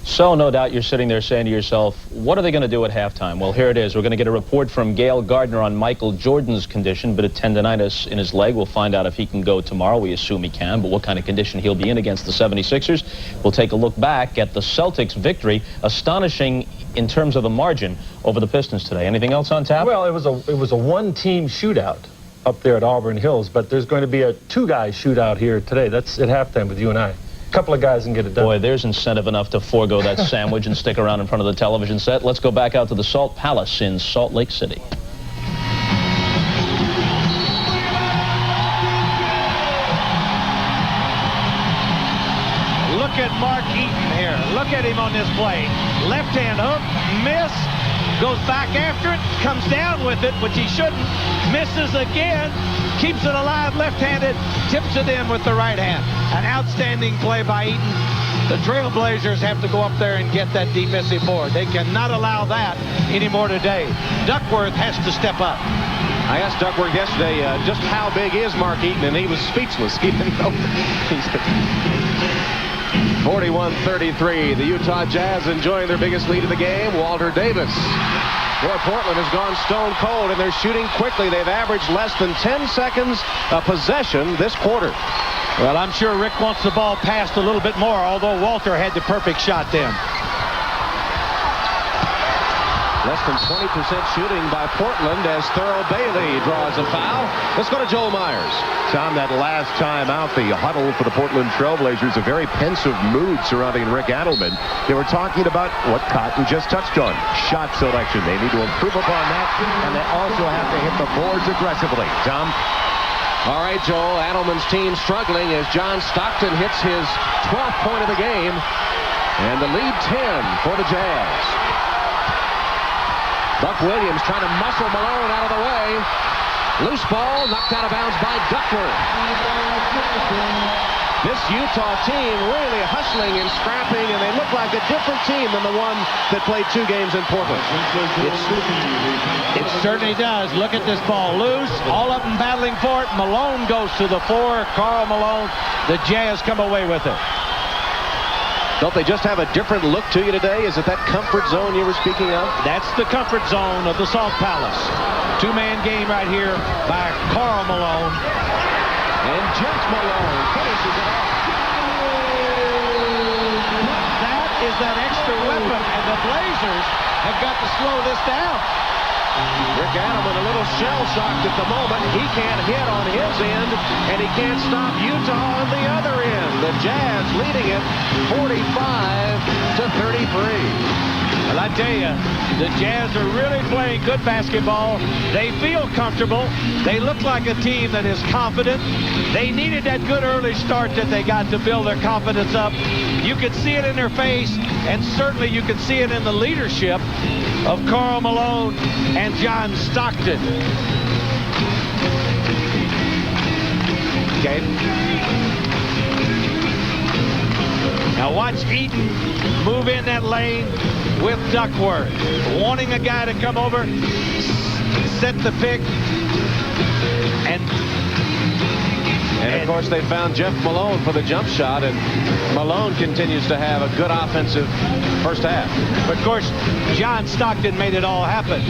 So no doubt you're sitting there saying to yourself, what are they going to do at halftime? Well, here it is. We're going to get a report from Gail Gardner on Michael Jordan's condition, bit of tendonitis in his leg. We'll find out if he can go tomorrow. We assume he can, but what kind of condition he'll be in against the 76ers. We'll take a look back at the Celtics' victory, astonishing in terms of the margin over the Pistons today. Anything else on tap? Well, it was a one-team shootout up there at Auburn Hills, but there's going to be a 2-guy shootout here today. That's at halftime with you and I. A couple of guys can get it done. Boy, there's incentive enough to forego that sandwich and stick around in front of the television set. Let's go back out to the Salt Palace in Salt Lake City. Look at Mark Eaton here. Look at him on this play. Left hand hook, miss, goes back after it, comes down with it, which he shouldn't, misses again, keeps it alive left-handed, tips it in with the right hand. An outstanding play by Eaton. The Trailblazers have to go up there and get that defensive board. They cannot allow that anymore today. Duckworth has to step up. I asked Duckworth yesterday just how big is Mark Eaton, and he was speechless. He didn't know. 41-33. The Utah Jazz enjoying their biggest lead of the game. Walter Davis. Boy, Portland has gone stone cold, and they're shooting quickly. They've averaged less than 10 seconds a possession this quarter. Well, I'm sure Rick wants the ball passed a little bit more, although Walter had the perfect shot then. Less than 20% shooting by Portland as Thurl Bailey draws a foul. Let's go to Joel Myers. Tom, that last time out, the huddle for the Portland Trailblazers, a very pensive mood surrounding Rick Adelman. They were talking about what Cotton just touched on, shot selection. They need to improve upon that, and they also have to hit the boards aggressively. Tom? All right, Joel, Adelman's team struggling as John Stockton hits his 12th point of the game, and the lead 10 for the Jazz. Buck Williams trying to muscle Malone out of the way. Loose ball knocked out of bounds by Duckworth. This Utah team really hustling and scrapping, and they look like a different team than the one that played 2 games in Portland. It certainly does. Look at this ball. Loose. All of them battling for it. Malone goes to the floor. Karl Malone. The Jazz come away with it. Don't they just have a different look to you today? Is it that comfort zone you were speaking of? That's the comfort zone of the Salt Palace. 2-man game right here by Karl Malone. And Jeff Malone finishes it off. That is that extra weapon, and the Blazers have got to slow this down. Rick Adelman a little shell-shocked at the moment. He can't hit on his end, and he can't stop Utah on the other end. The Jazz leading it 45-33. Well, I tell you, the Jazz are really playing good basketball. They feel comfortable. They look like a team that is confident. They needed that good early start that they got to build their confidence up. You could see it in their face, and certainly you could see it in the leadership of Karl Malone and John Stockton. Okay. Now watch Eaton move in that lane with Duckworth, wanting a guy to come over, set the pick, And of course, they found Jeff Malone for the jump shot, and Malone continues to have a good offensive first half. But of course, John Stockton made it all happen,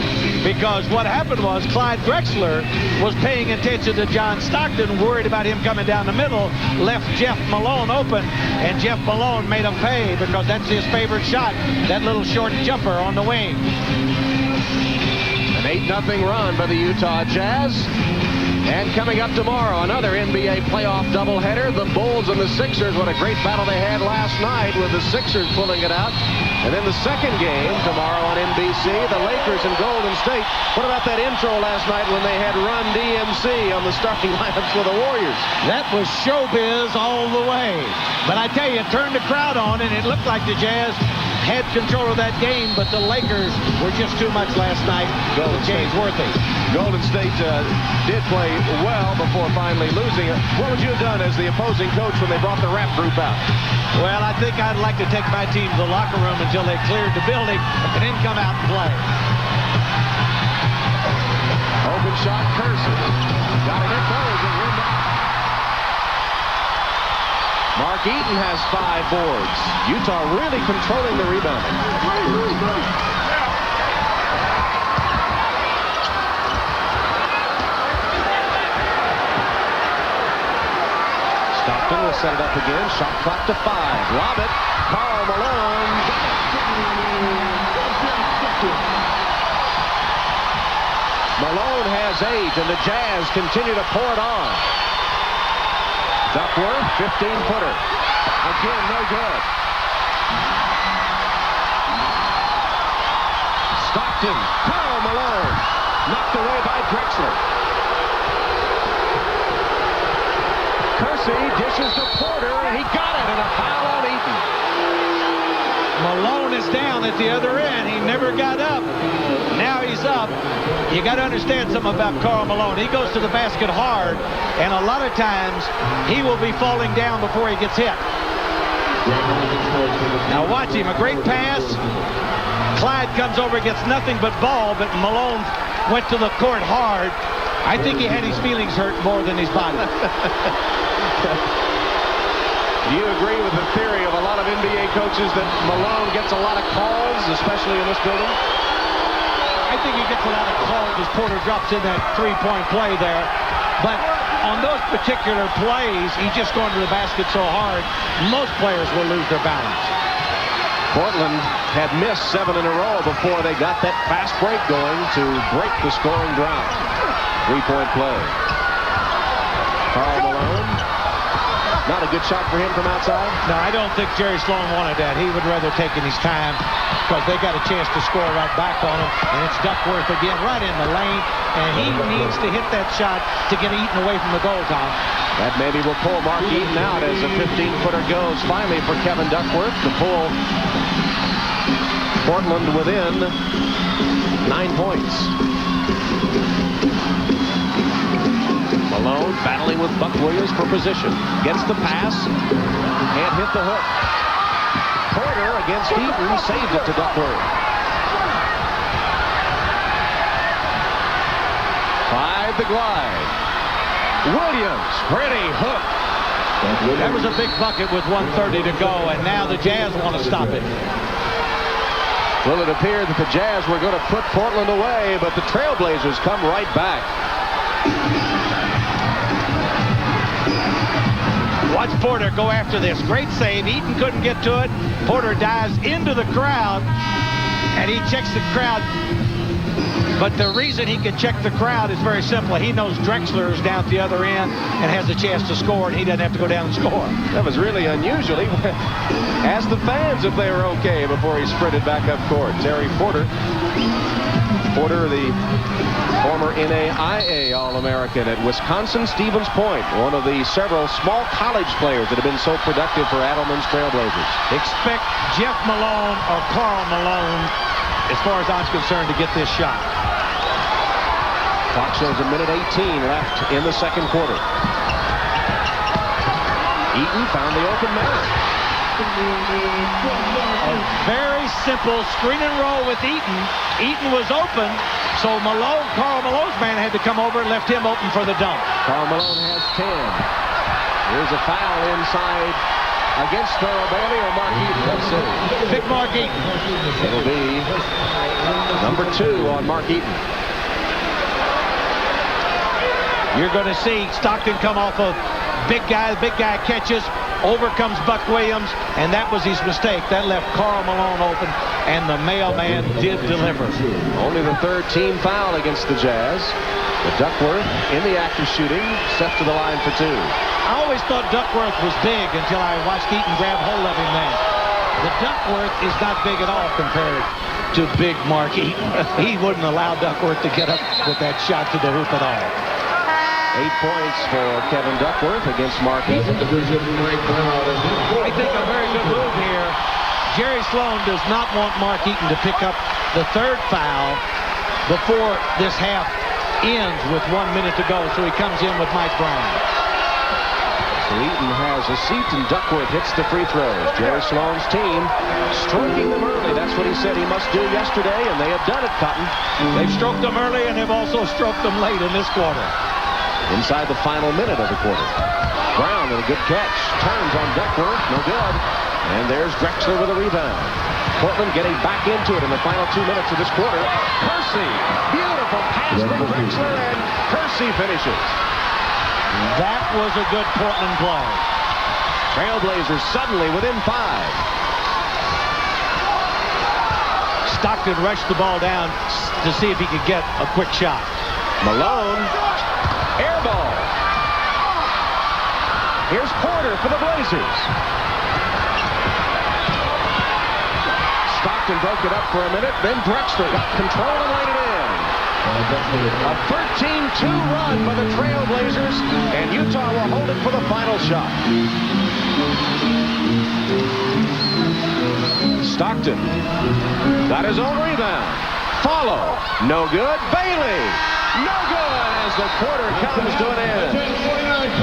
because what happened was Clyde Drexler was paying attention to John Stockton, worried about him coming down the middle, left Jeff Malone open, and Jeff Malone made him pay because that's his favorite shot, that little short jumper on the wing. An 8-0 run by the Utah Jazz. And coming up tomorrow, another NBA playoff doubleheader. The Bulls and the Sixers. What a great battle they had last night with the Sixers pulling it out. And then the second game tomorrow on NBC, the Lakers and Golden State. What about that intro last night when they had Run DMC on the starting lineups for the Warriors? That was showbiz all the way. But I tell you, it turned the crowd on, and it looked like the Jazz had control of that game, but the Lakers were just too much last night. James Worthy. Golden State did play well before finally losing it. What would you have done as the opposing coach when they brought the rap group out? Well, I think I'd like to take my team to the locker room until they cleared the building and then come out and play. Open shot, Kersey. Got it in close and rimmed out. Mark Eaton has 5 boards. Utah really controlling the rebounding. Stockton will set it up again. Shot clock to 5. Lob it. Karl Malone. Malone has 8, and the Jazz continue to pour it on. Duckworth, 15-footer. Again, no good. Stockton, Karl Malone. Knocked away by Drexler. Kersey dishes to Porter, and he got it, and a foul on Eaton. Malone is down at the other end. He never got up. Now he's up. You got to understand something about Karl Malone. He goes to the basket hard, and a lot of times he will be falling down before he gets hit. Now watch him. A great pass. Clyde comes over, gets nothing but ball, but Malone went to the court hard. I think he had his feelings hurt more than his body. Do you agree with the theory of a lot of NBA coaches that Malone gets a lot of calls, especially in this building? I think he gets a lot of calls as Porter drops in that three-point play there. But on those particular plays, he's just going to the basket so hard, most players will lose their balance. Portland had missed 7 in a row before they got that fast break going to break the scoring drought. Three-point play. Karl Malone. Not a good shot for him from outside? No, I don't think Jerry Sloan wanted that. He would rather taking his time because they got a chance to score right back on him. And it's Duckworth again right in the lane. And he needs to hit that shot to get Eaton away from the goal, Tom. That maybe will pull Mark Eaton out as a 15-footer goes finally for Kevin Duckworth to pull Portland within 9 points. Malone battling with Buck Williams for position. Gets the pass. Can't hit the hook. Porter against Eaton saves it to Duckworth. 5 the glide. Williams, pretty hook. That was a big bucket with 1:30 to go, and now the Jazz want to stop it. Well, it appeared that the Jazz were going to put Portland away, but the Trailblazers come right back. Watch Porter go after this. Great save. Eaton couldn't get to it. Porter dives into the crowd, and he checks the crowd. But the reason he can check the crowd is very simple. He knows Drexler is down at the other end and has a chance to score, and he doesn't have to go down and score. That was really unusual. He asked the fans if they were okay before he sprinted back up court. Terry Porter. Porter, the former NAIA All-American at Wisconsin-Stevens Point, one of the several small college players that have been so productive for Adelman's Trailblazers. Expect Jeff Malone or Karl Malone, as far as I'm concerned, to get this shot. Clock shows 1:18 left in the second quarter. Eaton found the open man. A very simple screen and roll with Eaton. Eaton was open, so Carl Malone's man had to come over and left him open for the dunk. Karl Malone has 10. Here's a foul inside against Thurl Bailey or Mark Eaton. Let's see. Big Mark Eaton. It'll be number 2 on Mark Eaton. You're going to see Stockton come off of big guy catches. Over comes Buck Williams, and that was his mistake. That left Karl Malone open, and the mailman did deliver. Only the 3rd team foul against the Jazz. But Duckworth in the act of shooting, set to the line for 2. I always thought Duckworth was big until I watched Eaton grab hold of him then. The Duckworth is not big at all compared to big Mark Eaton. He wouldn't allow Duckworth to get up with that shot to the hoop at all. 8 points for Kevin Duckworth against Mark Eaton. I think a very good move here. Jerry Sloan does not want Mark Eaton to pick up the 3rd foul before this half ends with 1 minute to go, so he comes in with Mike Brown. So Eaton has a seat and Duckworth hits the free throws. Jerry Sloan's team stroking them early. That's what he said he must do yesterday, and they have done it, Cotton. They've stroked them early, and they've also stroked them late in this quarter. Inside the final minute of the quarter. Brown with a good catch. Turns on Duckworth. No good. And there's Drexler with a rebound. Portland getting back into it in the final 2 minutes of this quarter. Kersey. Beautiful pass from Drexler, and Kersey finishes. That was a good Portland play. Trailblazers suddenly within 5. Stockton rushed the ball down to see if he could get a quick shot. Malone. Air ball. Here's Porter for the Blazers. Stockton broke it up for a minute, then Drexler got control and laid it in. A 13-2 run by the Trailblazers, and Utah will hold it for the final shot. Stockton got his own rebound. Follow. No good. Bailey. No good as the quarter comes to an end.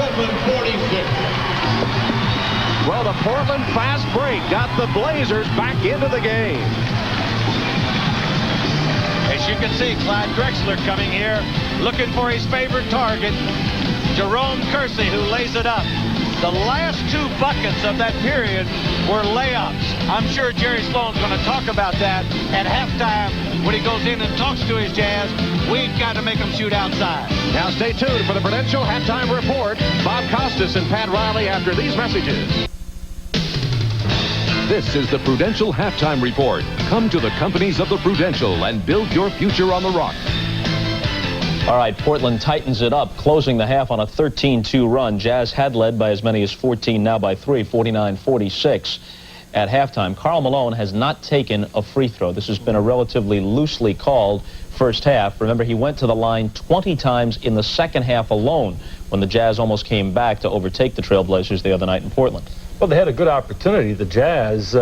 49-46. Well, the Portland fast break got the Blazers back into the game. As you can see, Clyde Drexler coming here, looking for his favorite target, Jerome Kersey, who lays it up. The last 2 buckets of that period were layups. I'm sure Jerry Sloan's going to talk about that at halftime when he goes in and talks to his Jazz. We've got to make them shoot outside. Now stay tuned for the Prudential Halftime Report. Bob Costas and Pat Riley after these messages. This is the Prudential Halftime Report. Come to the companies of the Prudential and build your future on the rock. All right, Portland tightens it up, closing the half on a 13-2 run. Jazz had led by as many as 14, now by 3, 49-46 at halftime. Karl Malone has not taken a free throw. This has been a relatively loosely called first half. Remember, he went to the line 20 times in the second half alone when the Jazz almost came back to overtake the Trailblazers the other night in Portland. Well, they had a good opportunity. The Jazz,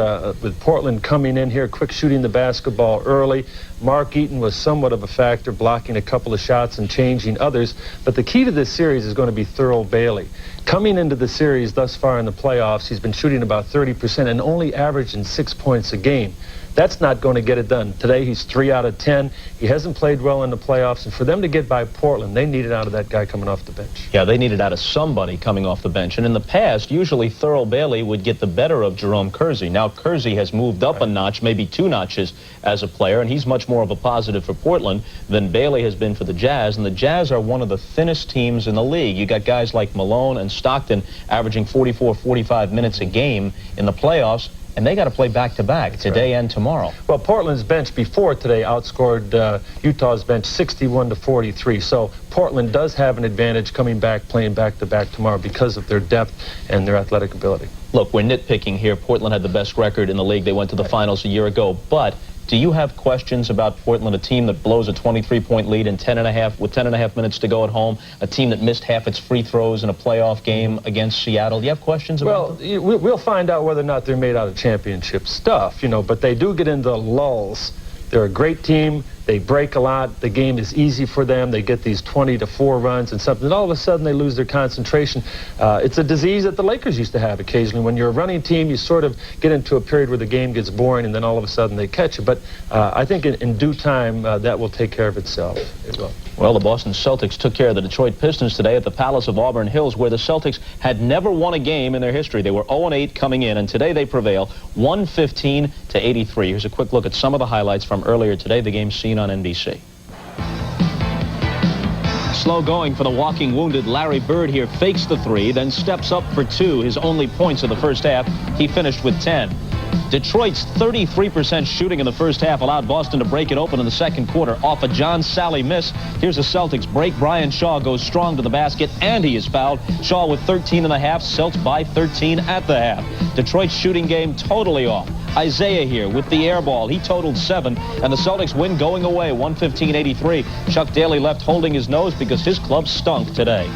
with Portland coming in here, quick shooting the basketball early. Mark Eaton was somewhat of a factor, blocking a couple of shots and changing others. But the key to this series is going to be Thurl Bailey. Coming into the series thus far in the playoffs, he's been shooting about 30% and only averaging 6 points a game. That's not going to get it done. Today, he's 3 out of 10. He hasn't played well in the playoffs, and for them to get by Portland, they need it out of that guy coming off the bench. Yeah, they need it out of somebody coming off the bench. And in the past, usually Thurl Bailey would get the better of Jerome Kersey. Now Kersey has moved up a notch, maybe 2 notches as a player, and he's much more of a positive for Portland than Bailey has been for the Jazz. And the Jazz are one of the thinnest teams in the league. You got guys like Malone and Stockton averaging 44, 45 minutes a game in the playoffs. And they got to play back-to-back today and tomorrow. Well, Portland's bench before today outscored Utah's bench 61-43. So Portland does have an advantage coming back, playing back-to-back tomorrow because of their depth and their athletic ability. Look, we're nitpicking here. Portland had the best record in the league. They went to the finals a year ago. But do you have questions about Portland, a team that blows a 23-point lead in 10.5 minutes to go at home, a team that missed half its free throws in a playoff game against Seattle? Do you have questions about them? Well, we'll find out whether or not they're made out of championship stuff, you know, but they do get into lulls They're a great team. They break a lot. The game is easy for them. They get these 20-4 runs and something. And all of a sudden, they lose their concentration. It's a disease that the Lakers used to have occasionally. When you're a running team, you sort of get into a period where the game gets boring, and then all of a sudden they catch it. But I think in due time, that will take care of itself. It will. Well, the Boston Celtics took care of the Detroit Pistons today at the Palace of Auburn Hills, where the Celtics had never won a game in their history. They were 0-8 coming in, and today they prevail 115-83. Here's a quick look at some of the highlights from earlier today, the game seen on NBC. Slow going for the walking wounded Larry Bird here. Fakes the three, then steps up for two. His only points of the first half. He finished with 10. Detroit's 33% shooting in the first half allowed Boston to break it open in the second quarter off a John Sally miss. Here's the Celtics break. Brian Shaw goes strong to the basket, and he is fouled. Shaw with 13 and a half. Celts by 13 at the half. Detroit's shooting game totally off. Isaiah here with the air ball. He totaled 7, and the Celtics win going away 115-83. Chuck Daly left holding his nose because his club stunk today.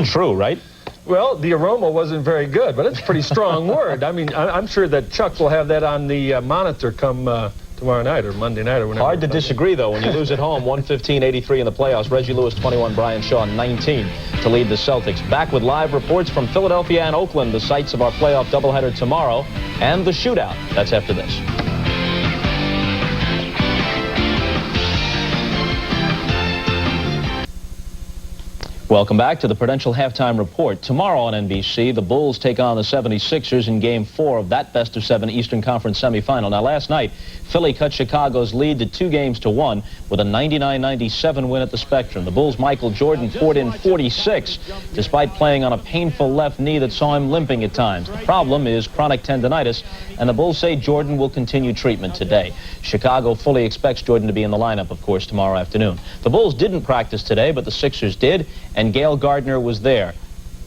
True, right? Well, the aroma wasn't very good, but it's a pretty strong word. I mean, I'm sure that Chuck will have that on the monitor come tomorrow night or Monday night or whenever. Hard to disagree, though, when you lose at home 115-83 in the playoffs. Reggie Lewis 21, Brian Shaw 19 to lead the Celtics. Back with live reports from Philadelphia and Oakland, the sites of our playoff doubleheader tomorrow, and the shootout. That's after this. Welcome back to the Prudential Halftime Report. Tomorrow on NBC, the Bulls take on the 76ers in Game 4 of that best-of-7 Eastern Conference semifinal. Now, last night, Philly cut Chicago's lead to 2-1 with a 99-97 win at the Spectrum. The Bulls' Michael Jordan poured in 46, despite playing on a painful left knee that saw him limping at times. The problem is chronic tendonitis, and the Bulls say Jordan will continue treatment today. Chicago fully expects Jordan to be in the lineup, of course, tomorrow afternoon. The Bulls didn't practice today, but the Sixers did, and Gail Gardner was there.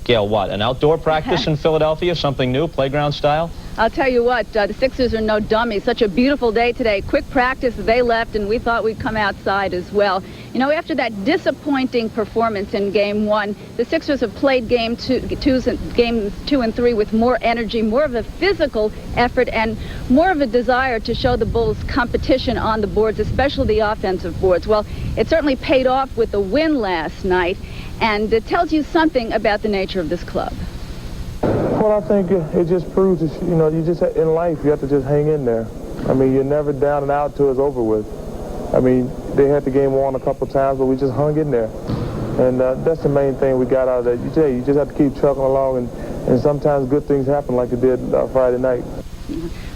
Gail, what, an outdoor practice in Philadelphia? Something new, playground style? I'll tell you what, the Sixers are no dummies. Such a beautiful day today. Quick practice, they left, and we thought we'd come outside as well. You know, after that disappointing performance in Game 1, the Sixers have played games 2 and 3 with more energy, more of a physical effort, and more of a desire to show the Bulls competition on the boards, especially the offensive boards. Well, it certainly paid off with the win last night, and it tells you something about the nature of this club. Well, I think it just proves that, you know, you just, in life, you have to just hang in there. I mean, you're never down and out till it's over with. I mean, they had the game won a couple times, but we just hung in there. And that's the main thing we got out of that. You just have to keep trucking along, and sometimes good things happen like it did Friday night.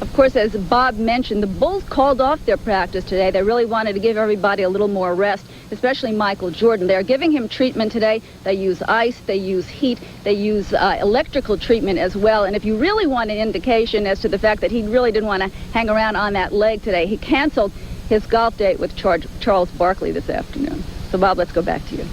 Of course, as Bob mentioned, the Bulls called off their practice today. They really wanted to give everybody a little more rest, especially Michael Jordan. They're giving him treatment today. They use ice, they use heat, they use electrical treatment as well. And if you really want an indication as to the fact that he really didn't want to hang around on that leg today, he canceled his golf date with Charles Barkley this afternoon. So, Bob, let's go back to you.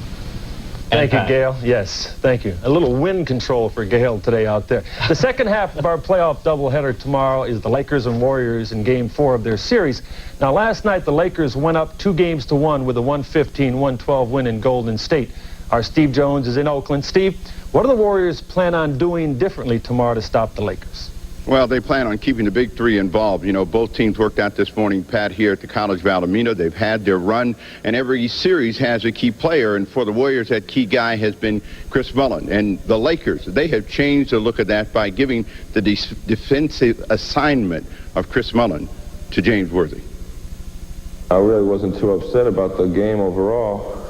Thank you, Gail. Yes, thank you. A little wind control for Gail today out there. The second half of our playoff doubleheader tomorrow is the Lakers and Warriors in Game 4 of their series. Now, last night, the Lakers went up 2-1 with a 115-112 win in Golden State. Our Steve Jones is in Oakland. Steve, what do the Warriors plan on doing differently tomorrow to stop the Lakers? Well, they plan on keeping the big three involved. You know, both teams worked out this morning, Pat, here at the College of Alameda. They've had their run, and every series has a key player. And for the Warriors, that key guy has been Chris Mullin. And the Lakers, they have changed the look of that by giving the defensive assignment of Chris Mullin to James Worthy. I really wasn't too upset about the game overall.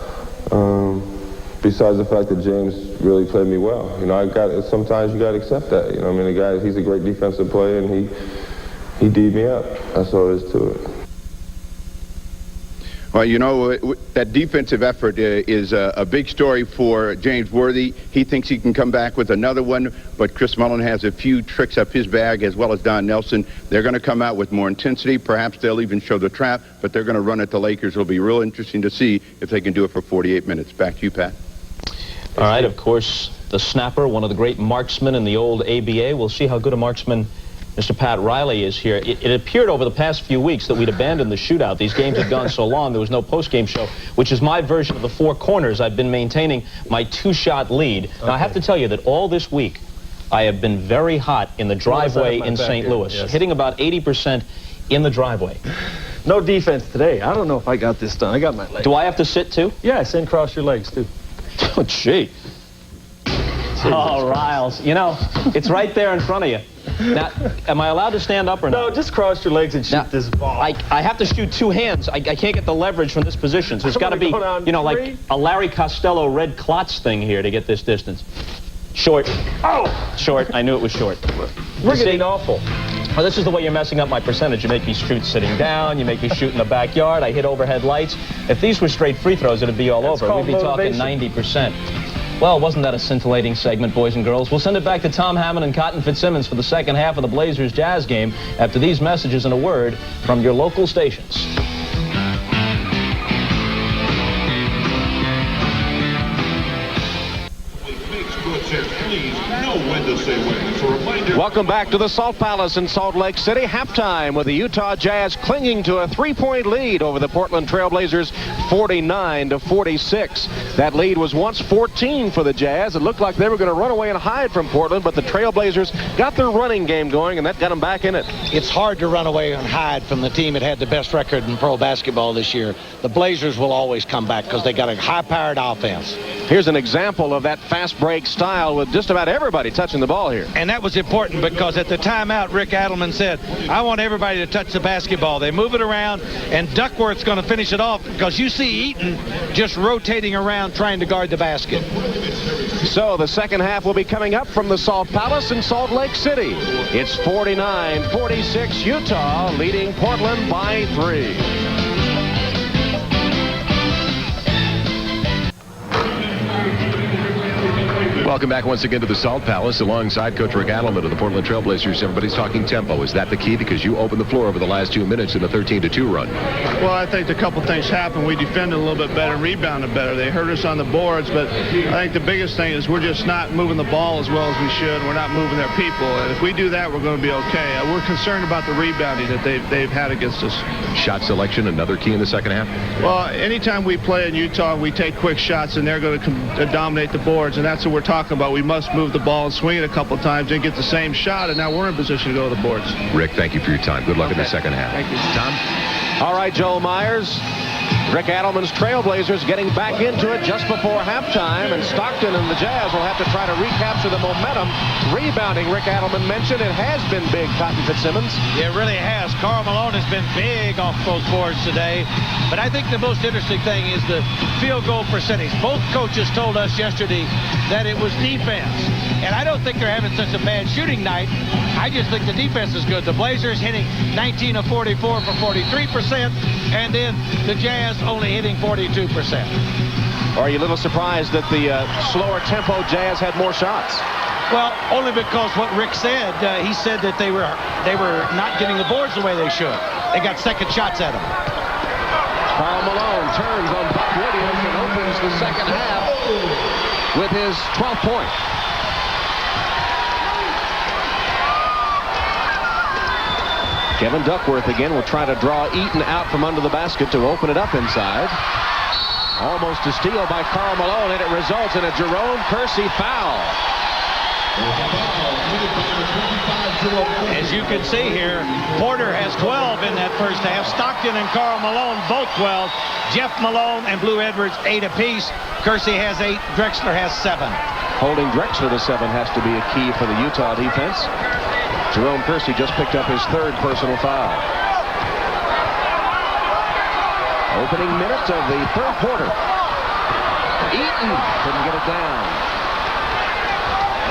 Besides the fact that James really played me well. You know, sometimes you got to accept that. You know, I mean, the guy, he's a great defensive player, and he D'd me up. That's all there is to it. Well, you know, that defensive effort is a big story for James Worthy. He thinks he can come back with another one, but Chris Mullin has a few tricks up his bag, as well as Don Nelson. They're going to come out with more intensity. Perhaps they'll even show the trap, but they're going to run at the Lakers. It'll be real interesting to see if they can do it for 48 minutes. Back to you, Pat. All right, of course, the snapper, one of the great marksmen in the old ABA. We'll see how good a marksman Mr. Pat Riley is here. It appeared over the past few weeks that we'd abandoned the shootout. These games had gone so long, there was no post-game show, which is my version of the four corners. I've been maintaining my two-shot lead. Now, I have to tell you that all this week, I have been very hot in the driveway in St. Louis, hitting about 80% in the driveway. No defense today. I don't know if I got this done. I got my legs. Do I have to sit, too? Yeah, and cross your legs, too. Oh, gee. Oh, Riles. You know, it's right there in front of you. Now, am I allowed to stand up or not? No, just cross your legs and shoot this ball. I have to shoot two hands. I can't get the leverage from this position. So it's got to be, you know, like a Larry Costello red clots thing here to get this distance. Short. Oh! Short. I knew it was short. We're getting awful. Well, this is the way you're messing up my percentage. You make me shoot sitting down. You make me shoot in the backyard. I hit overhead lights. If these were straight free throws, it'd be all over. We'd be talking 90%. Well, wasn't that a scintillating segment, boys and girls? We'll send it back to Tom Hammond and Cotton Fitzsimmons for the second half of the Blazers-Jazz game after these messages and a word from your local stations. Welcome back to the Salt Palace in Salt Lake City. Halftime with the Utah Jazz clinging to a 3-point lead over the Portland Trail Blazers, 49-46. That lead was once 14 for the Jazz. It looked like they were going to run away and hide from Portland, but the Trail Blazers got their running game going, and that got them back in it. It's hard to run away and hide from the team that had the best record in pro basketball this year. The Blazers will always come back because they got a high-powered offense. Here's an example of that fast break style with just about everybody touching the ball here. And that was important because at the timeout, Rick Adelman said, I want everybody to touch the basketball. They move it around, and Duckworth's going to finish it off because you see Eaton just rotating around trying to guard the basket. So the second half will be coming up from the Salt Palace in Salt Lake City. It's 49-46, Utah leading Portland by 3. Welcome back once again to the Salt Palace alongside Coach Rick Adelman of the Portland Trail Blazers. Everybody's talking tempo. Is that the key? Because you opened the floor over the last 2 minutes in a 13-2 run. Well, I think a couple things happened. We defended a little bit better, rebounded better. They hurt us on the boards, but I think the biggest thing is we're just not moving the ball as well as we should. We're not moving their people. And if we do that, we're going to be okay. We're concerned about the rebounding that they've had against us. Shot selection, another key in the second half? Well, anytime we play in Utah, we take quick shots, and they're going to dominate the boards, and that's what we're talking about. We must move the ball and swing it a couple times and get the same shot, and now we're in position to go to the boards. Rick, thank you for your time. Good luck in the second half. Thank you. Tom? All right, Joel Myers. Rick Adelman's Trailblazers getting back into it just before halftime, and Stockton and the Jazz will have to try to recapture the momentum. Rebounding, Rick Adelman mentioned, it has been big, Cotton Fitzsimmons. Yeah, it really has. Karl Malone has been big off those boards today. But I think the most interesting thing is the field goal percentage. Both coaches told us yesterday that it was defense. And I don't think they're having such a bad shooting night. I just think the defense is good. The Blazers hitting 19 of 44 for 43%, and then the Jazz only hitting 42%. Are you a little surprised that the slower tempo Jazz had more shots? Well, only because what Rick said, he said that they were not getting the boards the way they should. They got second shots at them. Karl Malone turns on Buck Williams and opens the second half with his 12th point. Kevin Duckworth again will try to draw Eaton out from under the basket to open it up inside. Almost a steal by Karl Malone, and it results in a Jerome Kersey foul. As you can see here, Porter has 12 in that first half. Stockton and Karl Malone both 12. Jeff Malone and Blue Edwards 8 apiece. Kersey has 8. Drexler has 7. Holding Drexler to 7 has to be a key for the Utah defense. Jerome Kersey just picked up his 3rd personal foul. Opening minute of the 3rd quarter. Eaton couldn't get it down.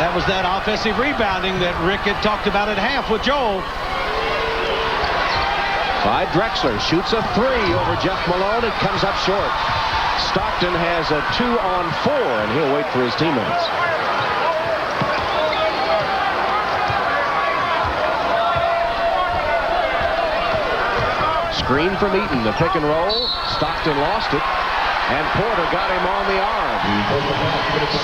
That was that offensive rebounding that Rick had talked about at half with Joel. Clyde Drexler shoots a 3 over Jeff Malone. It comes up short. Stockton has a 2-on-4, and he'll wait for his teammates. Screen from Eaton, the pick and roll. Stockton lost it, and Porter got him on the arm.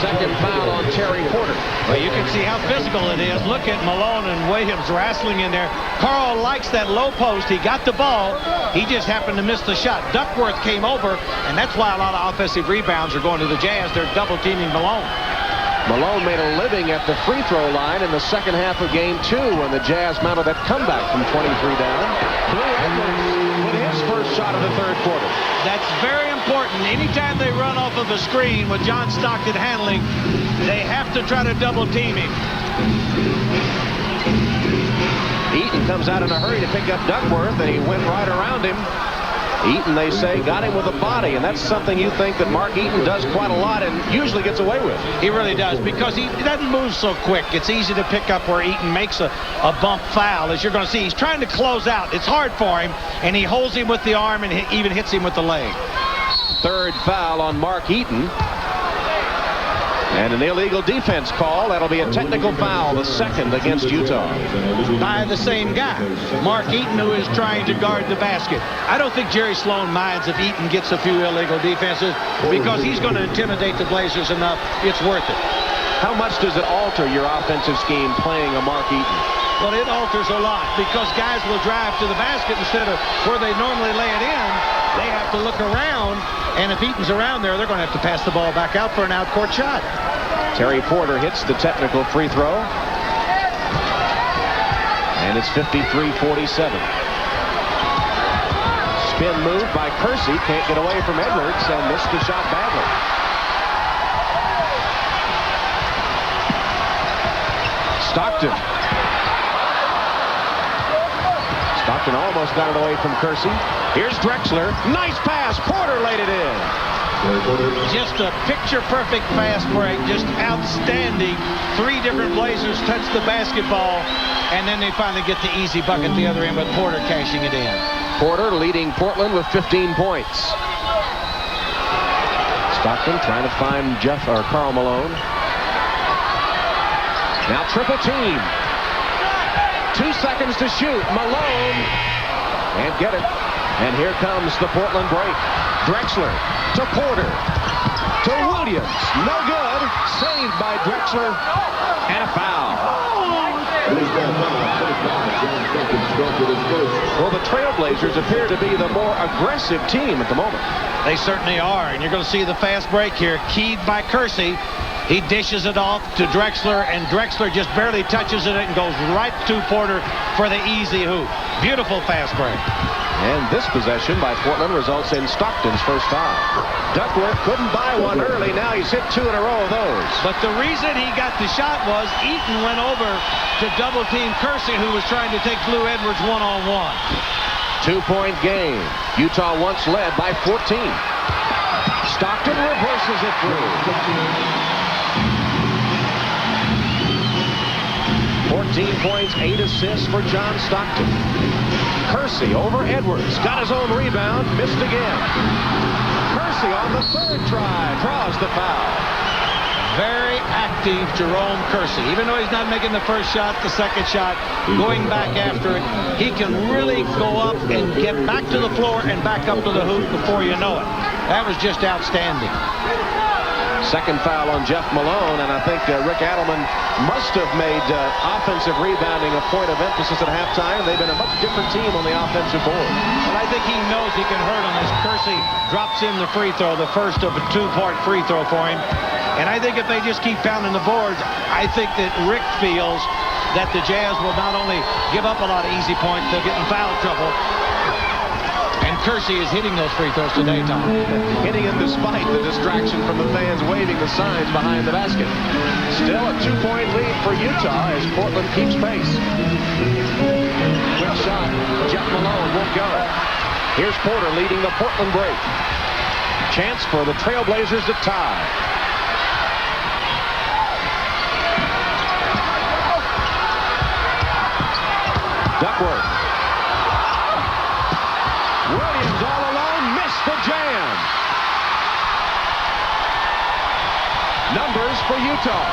Second foul on Terry Porter. Well, you can see how physical it is. Look at Malone and Williams wrestling in there. Karl likes that low post. He got the ball. He just happened to miss the shot. Duckworth came over, and that's why a lot of offensive rebounds are going to the Jazz. They're double-teaming Malone. Malone made a living at the free throw line in the second half of game 2 when the Jazz mounted that comeback from 23 down. of the third quarter. That's very important. Anytime they run off of a screen with John Stockton handling, they have to try to double team him. Eaton comes out in a hurry to pick up Duckworth, and he went right around him. Eaton, they say, got him with a body, and that's something you think that Mark Eaton does quite a lot and usually gets away with. He really does, because he doesn't move so quick. It's easy to pick up where Eaton makes a bump foul, as you're going to see. He's trying to close out. It's hard for him, and he holds him with the arm and even hits him with the leg. Third foul on Mark Eaton. And an illegal defense call. That'll be a technical foul, the second against Utah. By the same guy, Mark Eaton, who is trying to guard the basket. I don't think Jerry Sloan minds if Eaton gets a few illegal defenses, because he's going to intimidate the Blazers enough. It's worth it. How much does it alter your offensive scheme playing a Mark Eaton? Well, it alters a lot, because guys will drive to the basket instead of where they normally lay it in. They have to look around, and if Eaton's around there, they're going to have to pass the ball back out for an out-court shot. Terry Porter hits the technical free throw. And it's 53-47. Spin move by Kersey. Can't get away from Edwards and missed the shot badly. Stockton. Stockton almost got it away from Kersey. Here's Drexler. Nice pass. Porter laid it in. Just a picture-perfect fast break. Just outstanding. 3 different Blazers touch the basketball, and then they finally get the easy bucket the other end, but Porter cashing it in. Porter leading Portland with 15 points. Stockton trying to find Karl Malone. Now triple team. 2 seconds to shoot. Malone. Can't get it. And here comes the Portland break. Drexler to Porter. To Williams. No good. Saved by Drexler. And a foul. Well, the Trailblazers appear to be the more aggressive team at the moment. They certainly are. And you're going to see the fast break here. Keyed by Kersey. He dishes it off to Drexler, and Drexler just barely touches it and goes right to Porter for the easy hoop. Beautiful fast break. And this possession by Portland results in Stockton's first foul. Duckworth couldn't buy one early. Now he's hit 2 in a row of those. But the reason he got the shot was Eaton went over to double-team Kersey, who was trying to take Lou Edwards one-on-one. 2-point game. Utah once led by 14. Stockton reverses it through. 14 points, 8 assists for John Stockton. Kersey over Edwards. Got his own rebound. Missed again. Kersey on the third try. Draws the foul. Very active Jerome Kersey. Even though he's not making the first shot, the second shot, going back after it, he can really go up and get back to the floor and back up to the hoop before you know it. That was just outstanding. Second foul on Jeff Malone, and I think Rick Adelman must have made offensive rebounding a point of emphasis at halftime. They've been a much different team on the offensive board. But I think he knows he can hurt him as Kersey drops in the free throw, the first of a 2-part free throw for him. And I think if they just keep pounding the boards, I think that Rick feels that the Jazz will not only give up a lot of easy points, they'll get in foul trouble. And Kersey is hitting those free throws today, Tom. Hitting him despite the distraction from the fans waving the signs behind the basket. Still a 2-point lead for Utah as Portland keeps pace. Quick shot. Jeff Malone won't go. Here's Porter leading the Portland break. Chance for the Trailblazers to tie. Duckworth. Williams all alone, missed the jam. Numbers for Utah.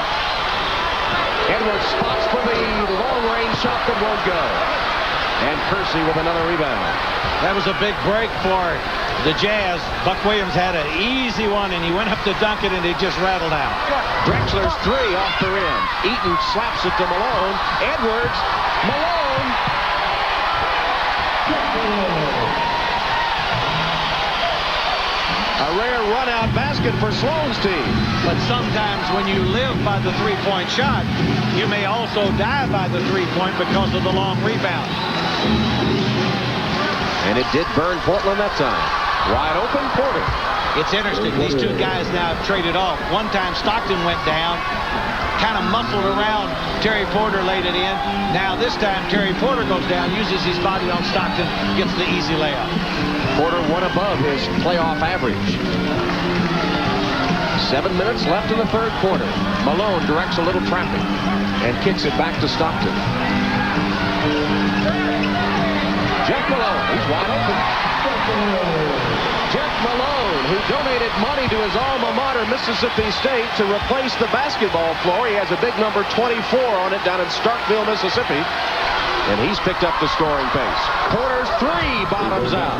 Edwards spots for the long-range shot that won't go. And Kersey with another rebound. That was a big break for the Jazz. Buck Williams had an easy one, and he went up to dunk it, and he just rattled out. Drexler's 3 off the rim. Eaton slaps it to Malone. Edwards, Malone. A rare run-out basket for Sloan's team. But sometimes when you live by the three-point shot, you may also die by the three-point because of the long rebound. And And it did burn Portland that time. Wide open, Porter. It's interesting. These two guys now have traded off. One time Stockton went down, kind of muscled around. Terry Porter laid it in. Now this time Terry Porter goes down, uses his body on Stockton, gets the easy layup. Porter one above his playoff average. 7 minutes left in the third quarter. Malone directs a little traffic and kicks it back to Stockton. Jeff Malone, he's wide open. Jeff Malone, who donated money to his alma mater, Mississippi State, to replace the basketball floor. He has a big number 24 on it down in Starkville, Mississippi. And he's picked up the scoring pace. Porter's three bottoms out.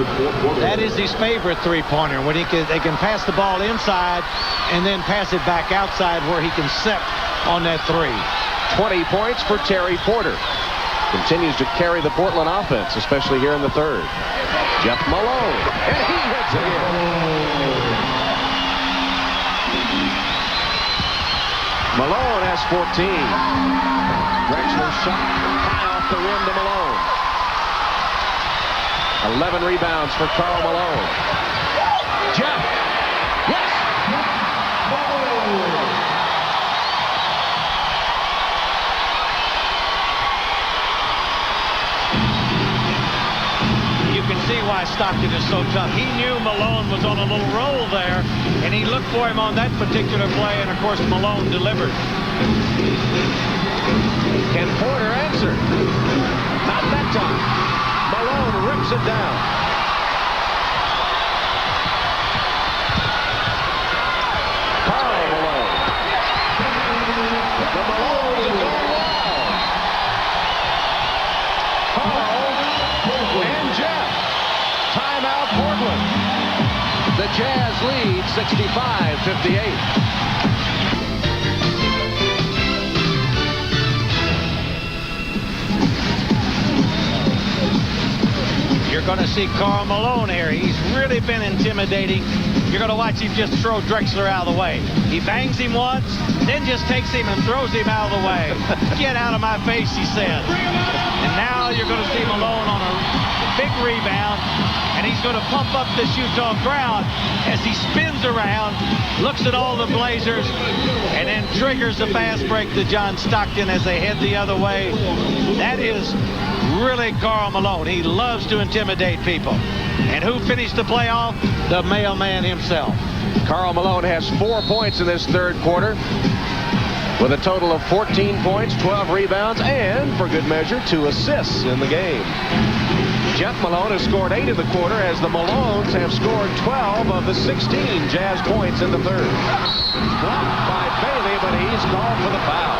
That is his favorite three-pointer, when they can pass the ball inside and then pass it back outside where he can set on that three. 20 points for Terry Porter. Continues to carry the Portland offense, especially here in the third. Jeff Malone, and he hits it in. Malone has 14. Drexler's shot high off the rim to Malone. 11 rebounds for Karl Malone. Jeff, yes! See why Stockton is so tough. He knew Malone was on a little roll there, and he looked for him on that particular play, and of course Malone delivered. Can Porter answer? Not that time. Malone rips it down. Karl Malone. The Malones are going wild. Karl and Jeff. Timeout, Portland. The Jazz lead 65-58. You're going to see Karl Malone here. He's really been intimidating. You're going to watch him just throw Drexler out of the way. He bangs him once, then just takes him and throws him out of the way. Get out of my face, he said. And now you're going to see Malone on a big rebound, and he's going to pump up this Utah crowd as he spins around, looks at all the Blazers, and then triggers the fast break to John Stockton as they head the other way. That is really Karl Malone. He loves to intimidate people. And who finished the play off? The mailman himself. Karl Malone has 4 points in this third quarter, with a total of 14 points, 12 rebounds, and, for good measure, 2 assists in the game. Jeff Malone has scored 8 in the quarter, as the Malones have scored 12 of the 16 Jazz points in the third. Blocked by Bailey, but he's called for the foul.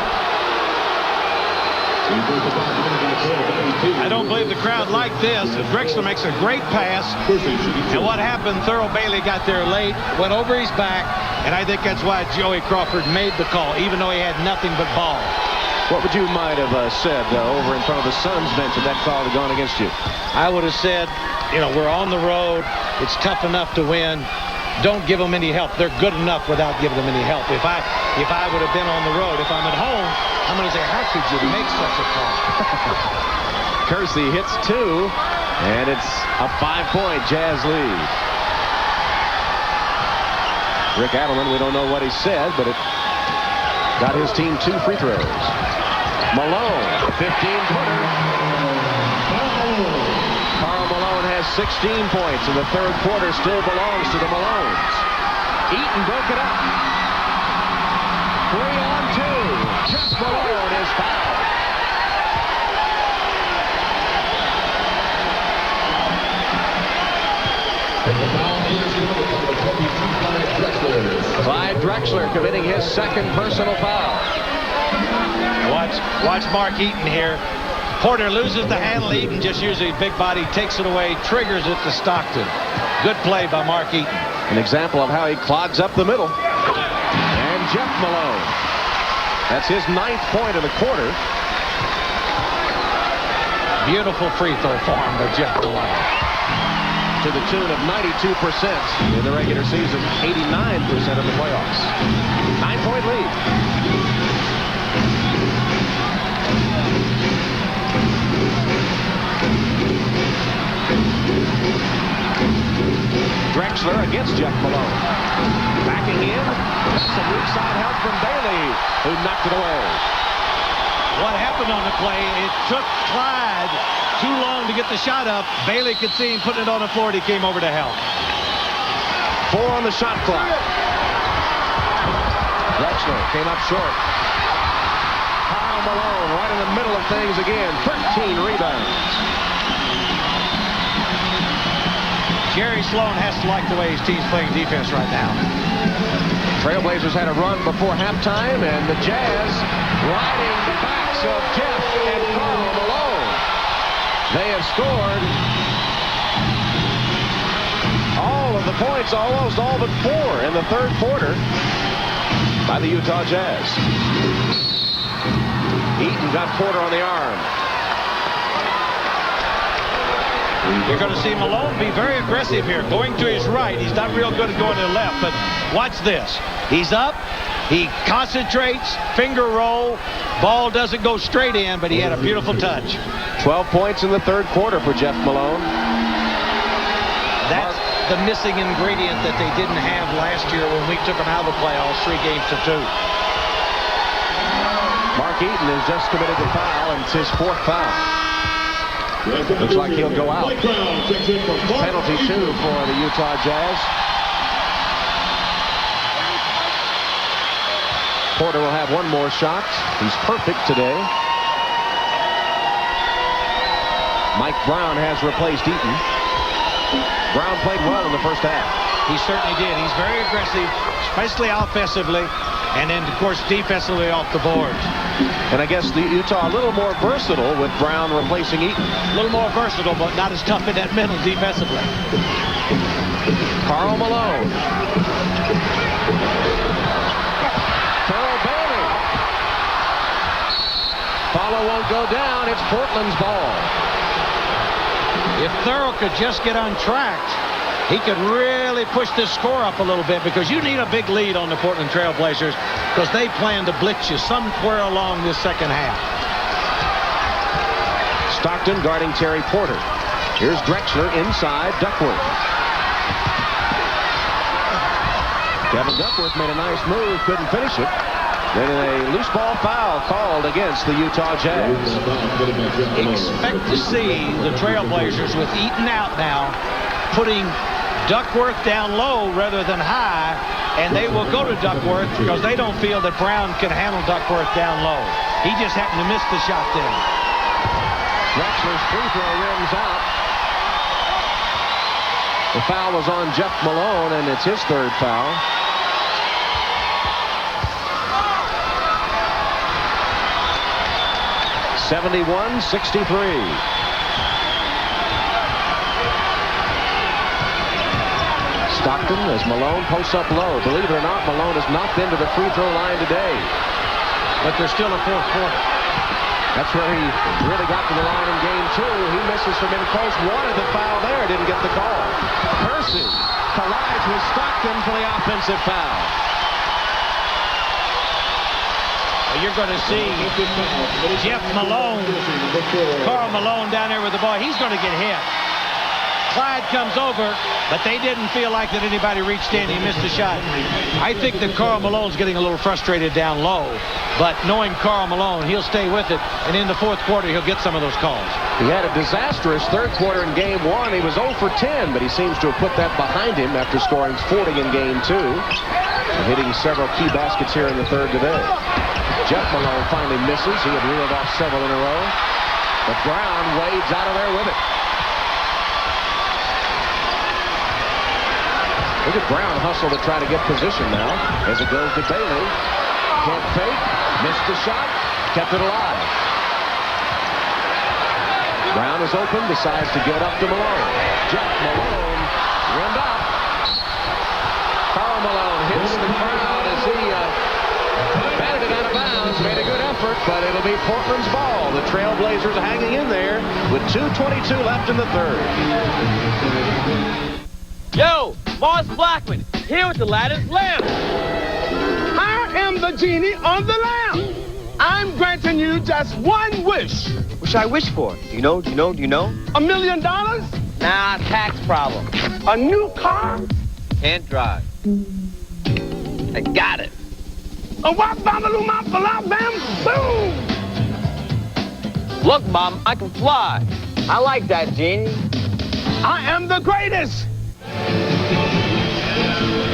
I don't believe the crowd liked this. Drexler makes a great pass. And what happened, Thurl Bailey got there late, went over his back, and I think that's why Joey Crawford made the call, even though he had nothing but ball. What would you might have said over in front of the Suns bench if that call had gone against you? I would have said, you know, we're on the road. It's tough enough to win. Don't give them any help. They're good enough without giving them any help. If I would have been on the road, if I'm at home, I'm going to say, how could you make such a call? Kersey hits 2, and it's a 5-point Jazz lead. Rick Adelman, we don't know what he said, but it got his team 2 free throws. Malone, 15-footer. Karl Malone has 16 points in the third quarter, still belongs to the Malones. Eaton broke it up. 3 on 2. Jeff Malone is fouled. Clyde Drexler committing his second personal foul. Watch Mark Eaton here. Porter loses the handle. Eaton just uses his big body, takes it away, triggers it to Stockton. Good play by Mark Eaton. An example of how he clogs up the middle. And Jeff Malone. That's his 9th point of the quarter. Beautiful free throw form by Jeff Malone. To the tune of 92% in the regular season, 89% in the playoffs. 9-point lead. Drexler against Jeff Malone. Backing in. That's some weak side help from Bailey, who knocked it away. What happened on the play, it took Clyde too long to get the shot up. Bailey could see him putting it on the floor, and he came over to help. 4 on the shot clock. Drexler came up short. Kyle Malone right in the middle of things again. 13 rebounds. Jerry Sloan has to like the way his team's playing defense right now. Trailblazers had a run before halftime, and the Jazz riding the backs of Jeff and Karl Malone. They have scored all of the points, almost all but 4 in the third quarter by the Utah Jazz. Eaton got Porter on the arm. You're going to see Malone be very aggressive here, going to his right. He's not real good at going to the left, but watch this. He's up, he concentrates, finger roll, ball doesn't go straight in, but he had a beautiful touch. 12 points in the third quarter for Jeff Malone. That's the missing ingredient that they didn't have last year when we took them out of the playoffs 3-2. Mark Eaton has just committed the foul, and it's his 4th foul. Looks like he'll go out. Penalty 2 for the Utah Jazz. Porter will have one more shot. He's perfect today. Mike Brown has replaced Eaton. Brown played well in the first half. He certainly did. He's very aggressive, especially offensively, and then, of course, defensively off the boards. And I guess the Utah a little more versatile with Brown replacing Eaton. A little more versatile, but not as tough in that middle defensively. Karl Malone. Terrell Bailey. Follow won't go down. It's Portland's ball. If Thurl could just get untracked, he could really push this score up a little bit, because you need a big lead on the Portland Trail Blazers, because they plan to blitz you somewhere along this second half. Stockton guarding Terry Porter. Here's Drexler inside Duckworth. Kevin Duckworth made a nice move, couldn't finish it. Then a loose ball foul called against the Utah Jazz. Expect to see the Trailblazers with Eaton out now, putting Duckworth down low rather than high, and they will go to Duckworth because they don't feel that Brown can handle Duckworth down low. He just happened to miss the shot there. Drexler's free throw rims out. The foul was on Jeff Malone, and it's his 3rd foul. (71-63). Stockton as Malone posts up low. Believe it or not, Malone has not been to the free throw line today. But there's still a 4th quarter. That's where he really got to the line in game 2. He misses from in close. Wanted the foul there. Didn't get the call. Percy collides with Stockton for the offensive foul. You're going to see Jeff Malone, Karl Malone down there with the ball. He's going to get hit. Clyde comes over, but they didn't feel like that anybody reached in. He missed a shot. I think that Karl Malone's getting a little frustrated down low, but knowing Karl Malone, he'll stay with it, and in the 4th quarter, he'll get some of those calls. He had a disastrous 3rd quarter in game 1. He was 0 for 10, but he seems to have put that behind him after scoring 40 in game 2. And hitting several key baskets here in the 3rd today. Jeff Malone finally misses. He had reeled off several in a row. But Brown wades out of there with it. Look at Brown hustle to try to get position now as it goes to Bailey. Can't fake. Missed the shot. Kept it alive. Brown is open. Decides to get up to Malone. Jeff Malone rimmed up. Karl Malone hits the crowd as he batted it out of bounds. Made a good effort, but it'll be Portland's ball. The Trailblazers hanging in there with 2:22 left in the 3rd. Yo, Moss Blackman, here with the Aladdin's lamp. I am the genie on the lamp. I'm granting you just one wish. What should I wish for? Do you know? $1 million? Nah, tax problem. A new car? Can't drive. I got it. A wop bam bam boom! Look, Mom, I can fly. I like that, Gene. I am the greatest!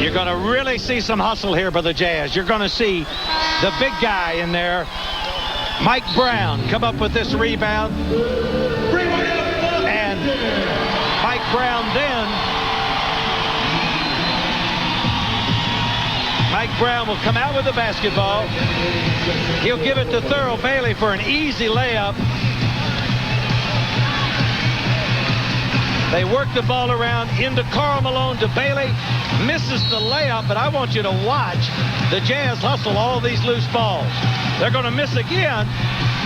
You're going to really see some hustle here by the Jazz. You're going to see the big guy in there, Mike Brown, come up with this rebound. And Mike Brown will come out with the basketball. He'll give it to Thurl Bailey for an easy layup. They work the ball around into Karl Malone to Bailey. Misses the layup, but I want you to watch the Jazz hustle all these loose balls. They're going to miss again,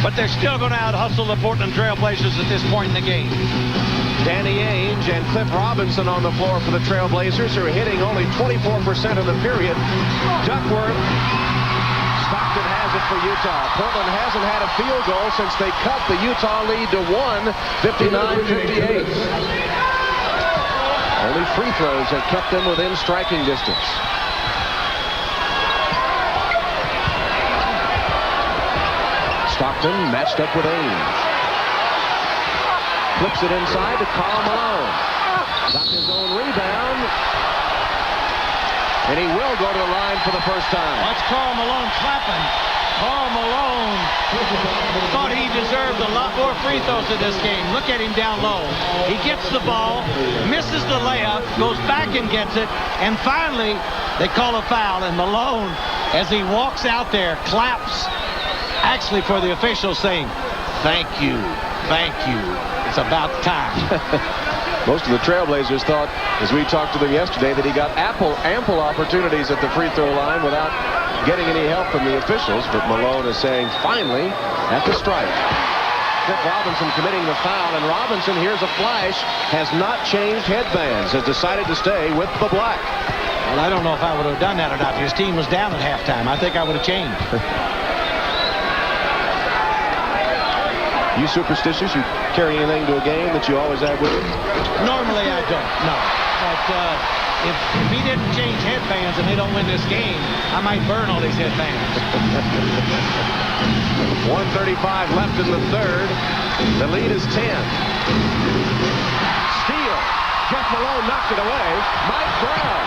but they're still going to out-hustle the Portland Trail Blazers at this point in the game. Danny Ainge and Cliff Robinson on the floor for the Trailblazers, who are hitting only 24% of the period. Duckworth. Stockton has it for Utah. Portland hasn't had a field goal since they cut the Utah lead to 1, 59-58. Only free throws have kept them within striking distance. Stockton matched up with Ainge. Flips it inside to Karl Malone. Got his own rebound. And he will go to the line for the first time. Watch Karl Malone clapping. Karl Malone thought he deserved a lot more free throws in this game. Look at him down low. He gets the ball, misses the layup, goes back and gets it, and finally they call a foul, and Malone, as he walks out there, claps, actually for the officials saying, thank you, it's about time. Most of the Trailblazers thought, as we talked to them yesterday, that he got ample opportunities at the free throw line without getting any help from the officials. But Malone is saying, finally, at the strike. Cliff Robinson committing the foul, and Robinson, here's a flash, has not changed headbands, has decided to stay with the black. Well, I don't know if I would have done that or not. His team was down at halftime. I think I would have changed. You superstitious? You carry anything to a game that you always have with you? Normally I don't, no. But if he didn't change headbands and they don't win this game, I might burn all these headbands. 1:35 left in the third. The lead is 10. Steal. Jeff Malone knocked it away. Mike Brown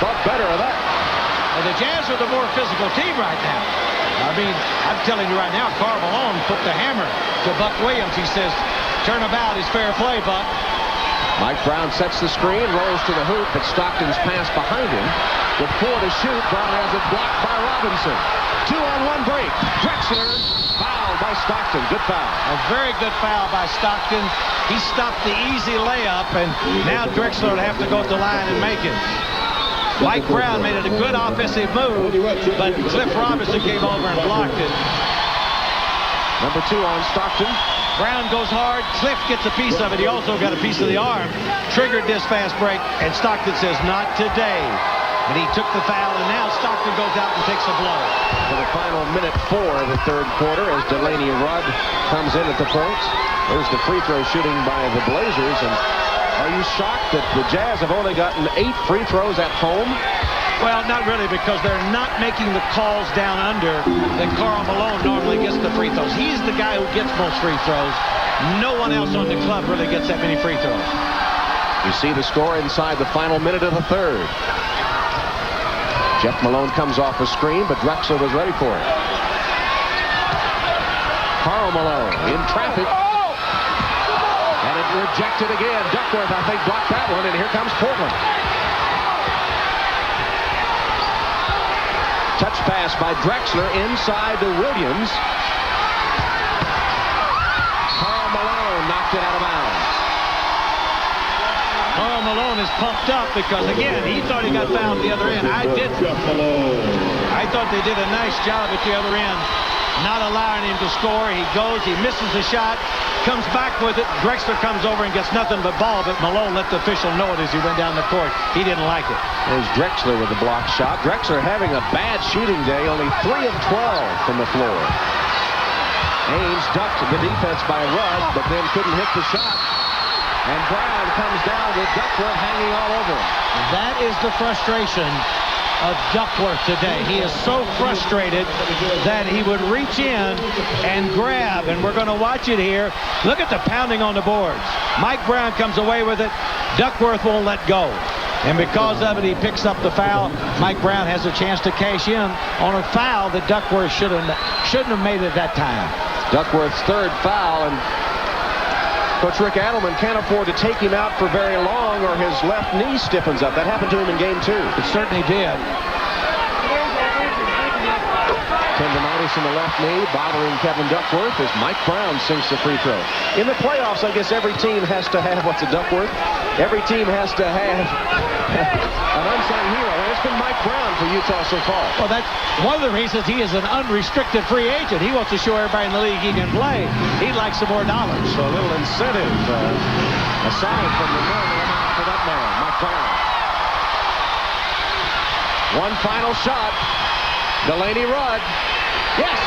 thought better of that. Well, the Jazz are the more physical team right now. I mean, I'm telling you right now, Karl Malone put the hammer to Buck Williams. He says, turnabout is fair play, Buck. Mike Brown sets the screen, rolls to the hoop, but Stockton's pass behind him. With 4 to shoot, Brown has it blocked by Robinson. 2-on-1 break. Drexler fouled by Stockton. Good foul. A very good foul by Stockton. He stopped the easy layup, and now Drexler would have to go to the line and make it. Mike Brown made it a good offensive move, but Cliff Robinson came over and blocked it. Number 2 on Stockton. Brown goes hard. Cliff gets a piece of it. He also got a piece of the arm. Triggered this fast break, and Stockton says, not today. And he took the foul, and now Stockton goes out and takes a blow. For the final minute 4 of the third quarter, as Delaney Rudd comes in at the point. There's the free throw shooting by the Blazers, and are you shocked that the Jazz have only gotten 8 free throws at home? Well, not really, because they're not making the calls down under that Karl Malone normally gets the free throws. He's the guy who gets most free throws. No one else on the club really gets that many free throws. You see the score inside the final minute of the third. Jeff Malone comes off a screen, but Drexler was ready for it. Karl Malone in traffic. And it rejected again. Duckworth, I think, blocked that one, and here comes Portland. Touch pass by Drexler inside to Williams. Karl Malone knocked it out of bounds. Karl Malone is pumped up because, again, he thought he got fouled at the other end. I didn't. I thought they did a nice job at the other end, not allowing him to score. He goes, he misses the shot, comes back with it. Drexler comes over and gets nothing but ball, but Malone let the official know it as he went down the court. He didn't like it. There's Drexler with the block shot. Drexler having a bad shooting day, only 3 of 12 from the floor. Ainge ducked the defense by Rudd, but then couldn't hit the shot. And Brown comes down with Duckworth hanging all over him. That is the frustration of Duckworth today. He is so frustrated that he would reach in and grab, and we're going to watch it here. Look at the pounding on the boards. Mike Brown comes away with it. Duckworth won't let go. And because of it, he picks up the foul. Mike Brown has a chance to cash in on a foul that Duckworth shouldn't have made at that time. Duckworth's third foul, and Coach Rick Adelman can't afford to take him out for very long or his left knee stiffens up. That happened to him in game 2. It certainly did. Tendonitis in the left knee bothering Kevin Duckworth as Mike Brown sinks the free throw. In the playoffs, I guess every team has to have, what's a Duckworth? Every team has to have an unsung hero, and it's been Mike Brown for Utah so far. Well, that's one of the reasons he is an unrestricted free agent. He wants to show everybody in the league he can play. He'd like some more dollars. So a little incentive aside from the normal amount for that man, Mike Brown. One final shot. Delaney Rudd. Yes!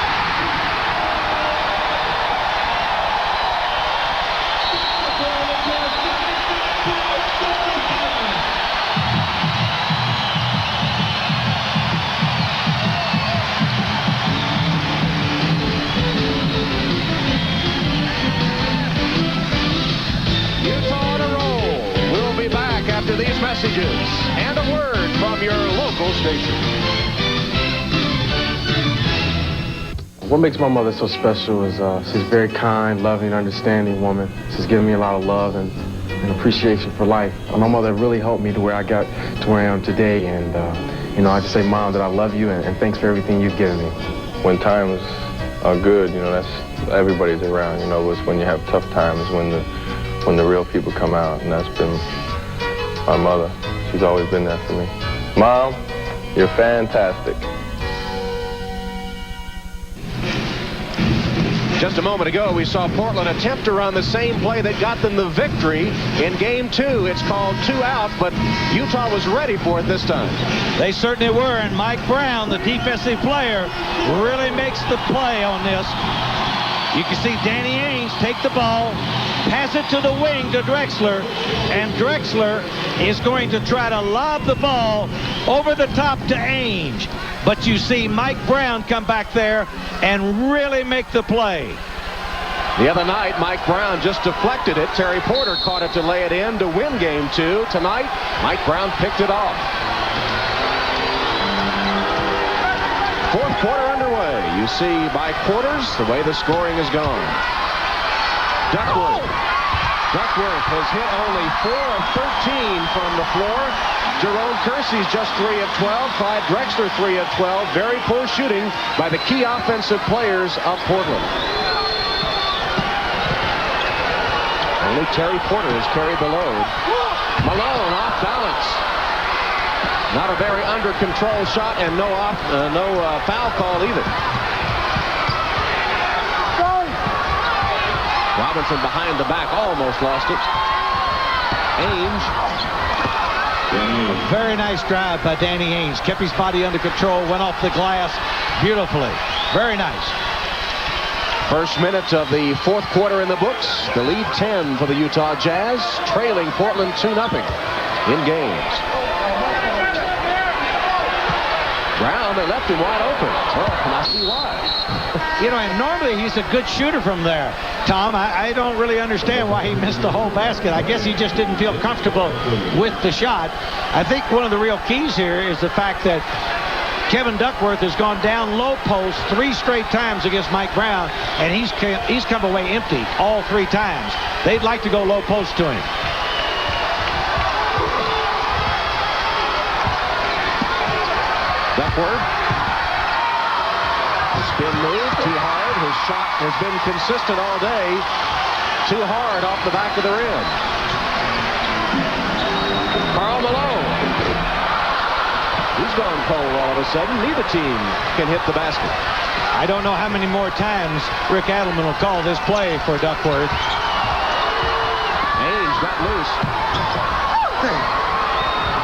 Utah on a roll. We'll be back after these messages and a word from your local station. What makes my mother so special is she's a very kind, loving, understanding woman. She's given me a lot of love and appreciation for life. My mother really helped me to where I got to where I am today. And, I just say, Mom, that I love you and thanks for everything you've given me. When times are good, that's everybody's around. It's when you have tough times when the real people come out, and that's been my mother. She's always been there for me. Mom, you're fantastic. Just a moment ago, we saw Portland attempt to run the same play that got them the victory in game 2. It's called 2 out, but Utah was ready for it this time. They certainly were, and Mike Brown, the defensive player, really makes the play on this. You can see Danny Ainge take the ball, pass it to the wing to Drexler, and Drexler is going to try to lob the ball over the top to Ainge. But you see Mike Brown come back there and really make the play. The other night, Mike Brown just deflected it. Terry Porter caught it to lay it in to win game 2. Tonight, Mike Brown picked it off. Fourth quarter underway. You see by quarters the way the scoring has gone. Duckworth has hit only 4 of 13 from the floor. Jerome Kersey's just 3 of 12. Clyde Drexler 3 of 12. Very poor shooting by the key offensive players of Portland. Only Terry Porter has carried the load. Malone off balance. Not a very under control shot, and no foul call either. Robinson behind the back almost lost it. Ainge. A very nice drive by Danny Ainge. Kept his body under control, went off the glass beautifully. Very nice. First minute of the fourth quarter in the books. The lead 10 for the Utah Jazz, trailing Portland 2-0 in games. Brown, they left him wide open. Oh, and I see why. And normally he's a good shooter from there. Tom, I don't really understand why he missed the whole basket. I guess he just didn't feel comfortable with the shot. I think one of the real keys here is the fact that Kevin Duckworth has gone down low post 3 straight times against Mike Brown, and he's come away empty all 3 times. They'd like to go low post to him. Duckworth. Spin move, too hard. His shot has been consistent all day. Too hard off the back of the rim. Karl Malone. He's gone cold all of a sudden. Neither team can hit the basket. I don't know how many more times Rick Adelman will call this play for Duckworth. Ainge got loose.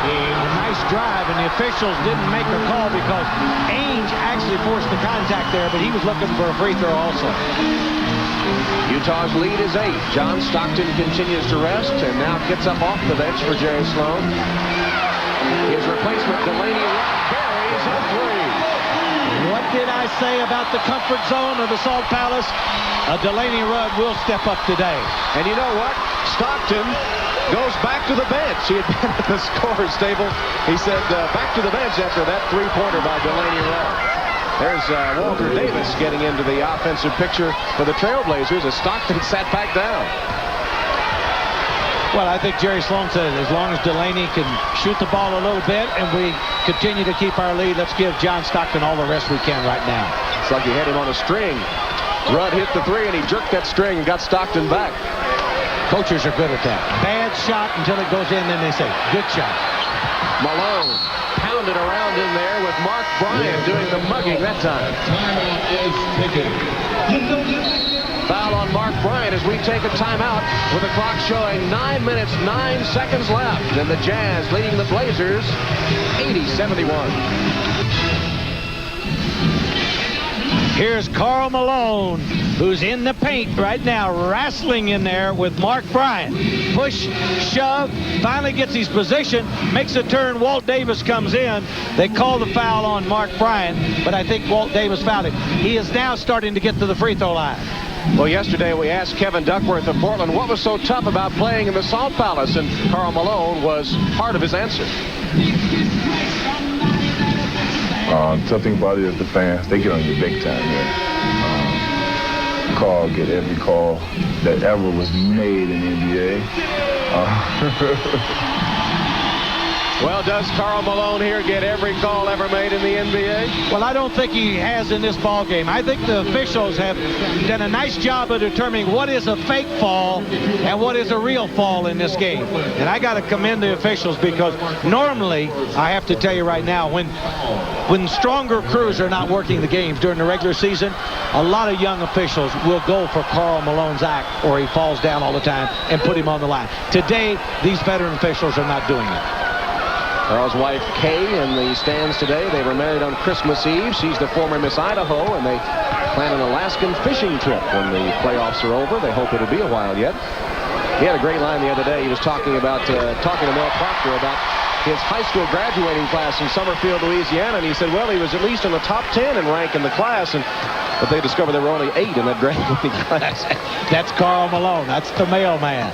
A nice drive, and the officials didn't make a call because Ainge actually forced the contact there, but he was looking for a free throw also. Utah's lead is 8. John Stockton continues to rest and now gets up off the bench for Jerry Sloan. His replacement, Delaney Rudd, buries a 3. What did I say about the comfort zone of the Salt Palace? Delaney Rudd will step up today. And you know what? Stockton goes back to the bench. He had been at the scorer's table. He said back to the bench after that three-pointer by Delaney Rudd. There's Walter Davis getting into the offensive picture for the Trailblazers as Stockton sat back down. Well, I think Jerry Sloan said as long as Delaney can shoot the ball a little bit and we continue to keep our lead, let's give John Stockton all the rest we can right now. It's like he had him on a string. Rudd hit the 3 and he jerked that string and got Stockton back. Coaches are good at that. Bad shot until it goes in, then they say, good shot. Malone pounded around in there with Mark Bryant doing the mugging that time. Foul on Mark Bryant as we take a timeout with the clock showing 9 minutes, 9 seconds left. And the Jazz leading the Blazers 80-71. Here's Karl Malone, who's in the paint right now, wrestling in there with Mark Bryant. Push, shove, finally gets his position, makes a turn. Walt Davis comes in. They call the foul on Mark Bryant, but I think Walt Davis fouled him. He is now starting to get to the free throw line. Well, yesterday we asked Kevin Duckworth of Portland what was so tough about playing in the Salt Palace, and Karl Malone was part of his answer. Tough thing about it is the fans, they get on you big time here. Carl get every call that ever was made in the NBA. Well, does Karl Malone here get every call ever made in the NBA? Well, I don't think he has in this ball game. I think the officials have done a nice job of determining what is a fake fall and what is a real fall in this game. And I got to commend the officials because normally, I have to tell you right now, when stronger crews are not working the games during the regular season, a lot of young officials will go for Karl Malone's act or he falls down all the time and put him on the line. Today, these veteran officials are not doing it. Karl's wife, Kay, in the stands today. They were married on Christmas Eve. She's the former Miss Idaho, and they plan an Alaskan fishing trip when the playoffs are over. They hope it'll be a while yet. He had a great line the other day. He was talking to Mel Proctor about his high school graduating class in Summerfield, Louisiana, and he said, well, he was at least in the top 10 in rank in the class, but they discovered there were only 8 in that graduating class. That's Karl Malone. That's the mailman.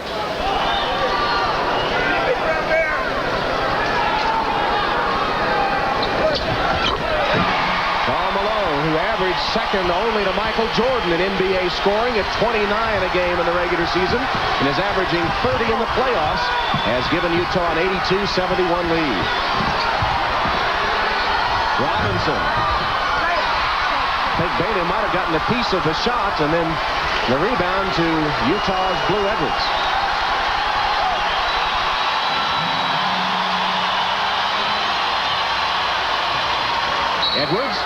Second only to Michael Jordan in NBA scoring at 29 a game in the regular season and is averaging 30 in the playoffs, has given Utah an 82-71 lead. Robinson. I think Bailey might have gotten a piece of the shot, and then the rebound to Utah's Blue Edwards. Edwards.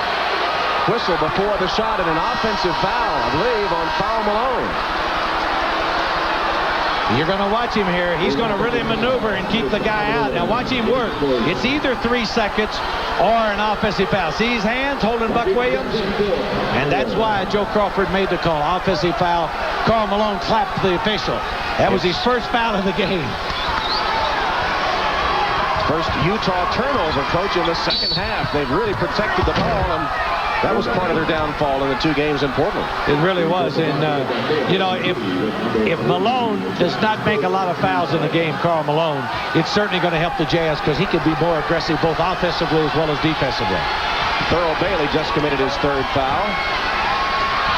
Whistle before the shot and an offensive foul, I believe, on Karl Malone. You're going to watch him here. He's going to really maneuver and keep the guy out. Now watch him work. It's either 3 seconds or an offensive foul. See his hands holding Buck Williams? And that's why Joe Crawford made the call. Offensive foul. Karl Malone clapped the official. That was his first foul of the game. First Utah turnover, Coach, in the second half. They've really protected the ball, and that was part of their downfall in the 2 games in Portland. It really was. And, you know, if Malone does not make a lot of fouls in the game, Karl Malone, it's certainly going to help the Jazz because he can be more aggressive both offensively as well as defensively. Thurl Bailey just committed his 3rd foul.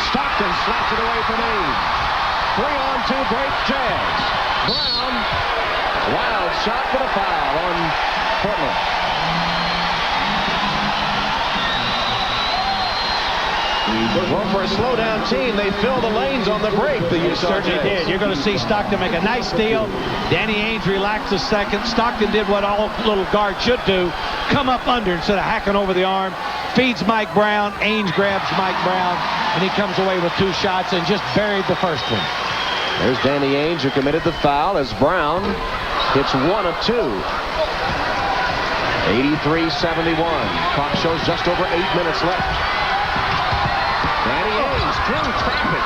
Stockton slaps it away from Abe. 3-on-2 break, Jazz. Brown, wild shot for the foul on Portland. Well, for a slow-down team, they fill the lanes on the break, the Utah certainly Jazz. did. You're going to see Stockton make a nice steal. Danny Ainge relaxed a second. Stockton did what all little guards should do, come up under instead of hacking over the arm. Feeds Mike Brown. Ainge grabs Mike Brown, and he comes away with 2 shots and just buried the first one. There's Danny Ainge, who committed the foul as Brown hits 1 of 2. 83-71. Clock shows just over 8 minutes left. Danny Ainge through traffic.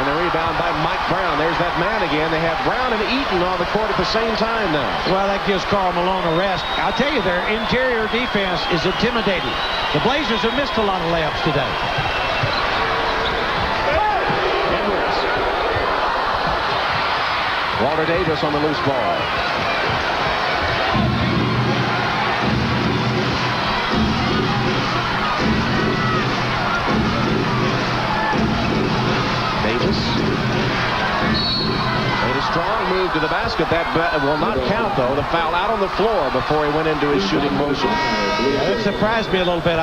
And the rebound by Mike Brown. There's that man again. They have Brown and Eaton on the court at the same time now. Well, that gives Karl Malone a rest. I'll tell you, their interior defense is intimidating. The Blazers have missed a lot of layups today. Edwards. Walter Davis on the loose ball. Made a strong move to the basket. That will not count, though. The foul out on the floor before he went into his shooting motion. It surprised me a little bit.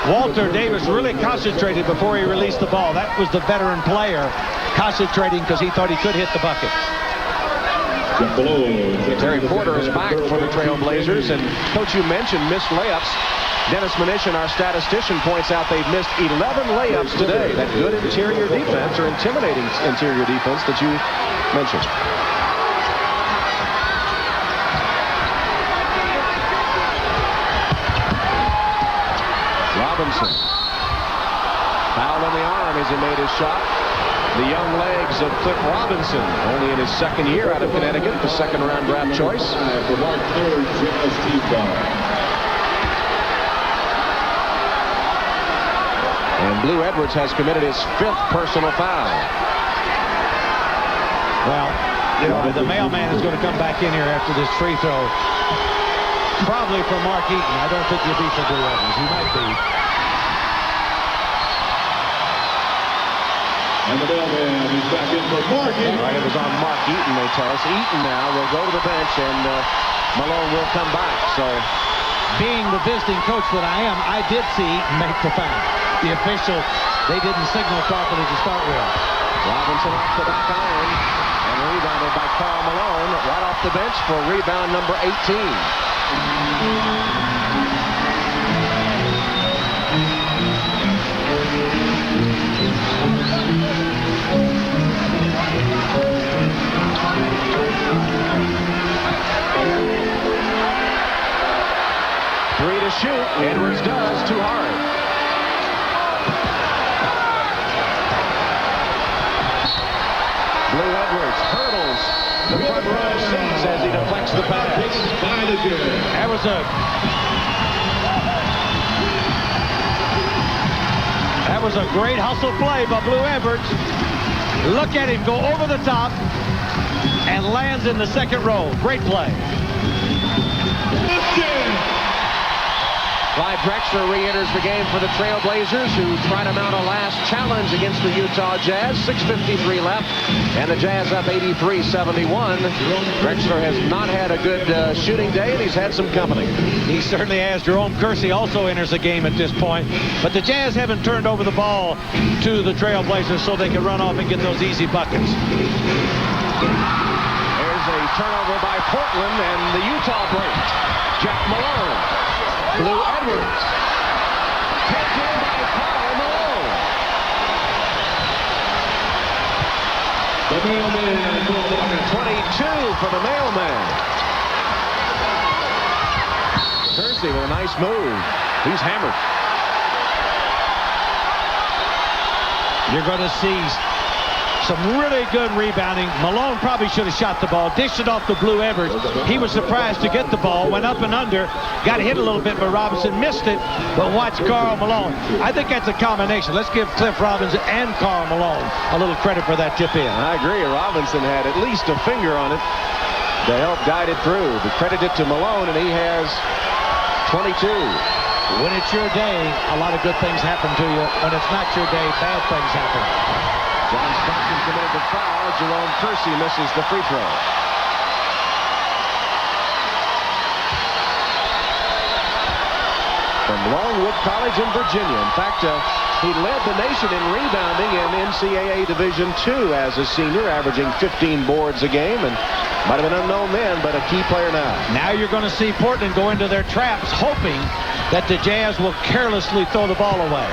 Walter Davis really concentrated before he released the ball. That was the veteran player concentrating because he thought he could hit the bucket. Terry Porter is back for the Trailblazers. And, Coach, you mentioned missed layups. Dennis Mnuchin, our statistician, points out they've missed 11 layups today. That good interior defense, or intimidating interior defense that you mentioned. Robinson. Foul on the arm as he made his shot. The young legs of Cliff Robinson, only in his second year out of Connecticut, the second-round draft choice. And Blue Edwards has committed his 5th personal foul. Well, you know, the mailman is going to come back in here after this free throw. Probably for Mark Eaton. I don't think he'll be for Blue Edwards. He might be. And the mailman is back in for Mark Eaton. All right, it was on Mark Eaton, they tell us. Eaton now will go to the bench, and Malone will come back. So, being the visiting coach that I am, I did see Eaton make the foul. The official, they didn't signal properly to start with. Robinson off the back iron and rebounded by Karl Malone right off the bench for rebound number 18. Three to shoot. Edwards does, too hard. Blue Edwards hurdles the front row seats as he deflects the pass. That was a great hustle play by Blue Edwards. Look at him go over the top and lands in the second row. Great play. Clyde Drexler re-enters the game for the Trailblazers, who try to mount a last challenge against the Utah Jazz. 6:53 left, and the Jazz up 83-71. Drexler has not had a good shooting day, and he's had some company. He certainly has. Jerome Kersey also enters the game at this point. But the Jazz haven't turned over the ball to the Trailblazers so they can run off and get those easy buckets. There's a turnover by Portland, and the Utah break. Jack Malone. Blue Edwards. Taken by Karl Malone. The mailman. 22 for the mailman. Kersey with a nice move. He's hammered. You're going to see some really good rebounding. Malone probably should have shot the ball, dished it off to Blue Edwards. He was surprised to get the ball, went up and under, got hit a little bit, but Robinson missed it. But watch Karl Malone. I think that's a combination. Let's give Cliff Robinson and Karl Malone a little credit for that tip in. I agree. Robinson had at least a finger on it to help guide it through. But credit it to Malone, and he has 22. When it's your day, a lot of good things happen to you. When it's not your day, bad things happen. John Stockton committed the foul. Jerome Kersey misses the free throw. From Longwood College in Virginia. In fact, he led the nation in rebounding in NCAA Division II as a senior, averaging 15 boards a game, and might have been unknown then, but a key player now. Now you're going to see Portland go into their traps, hoping that the Jazz will carelessly throw the ball away.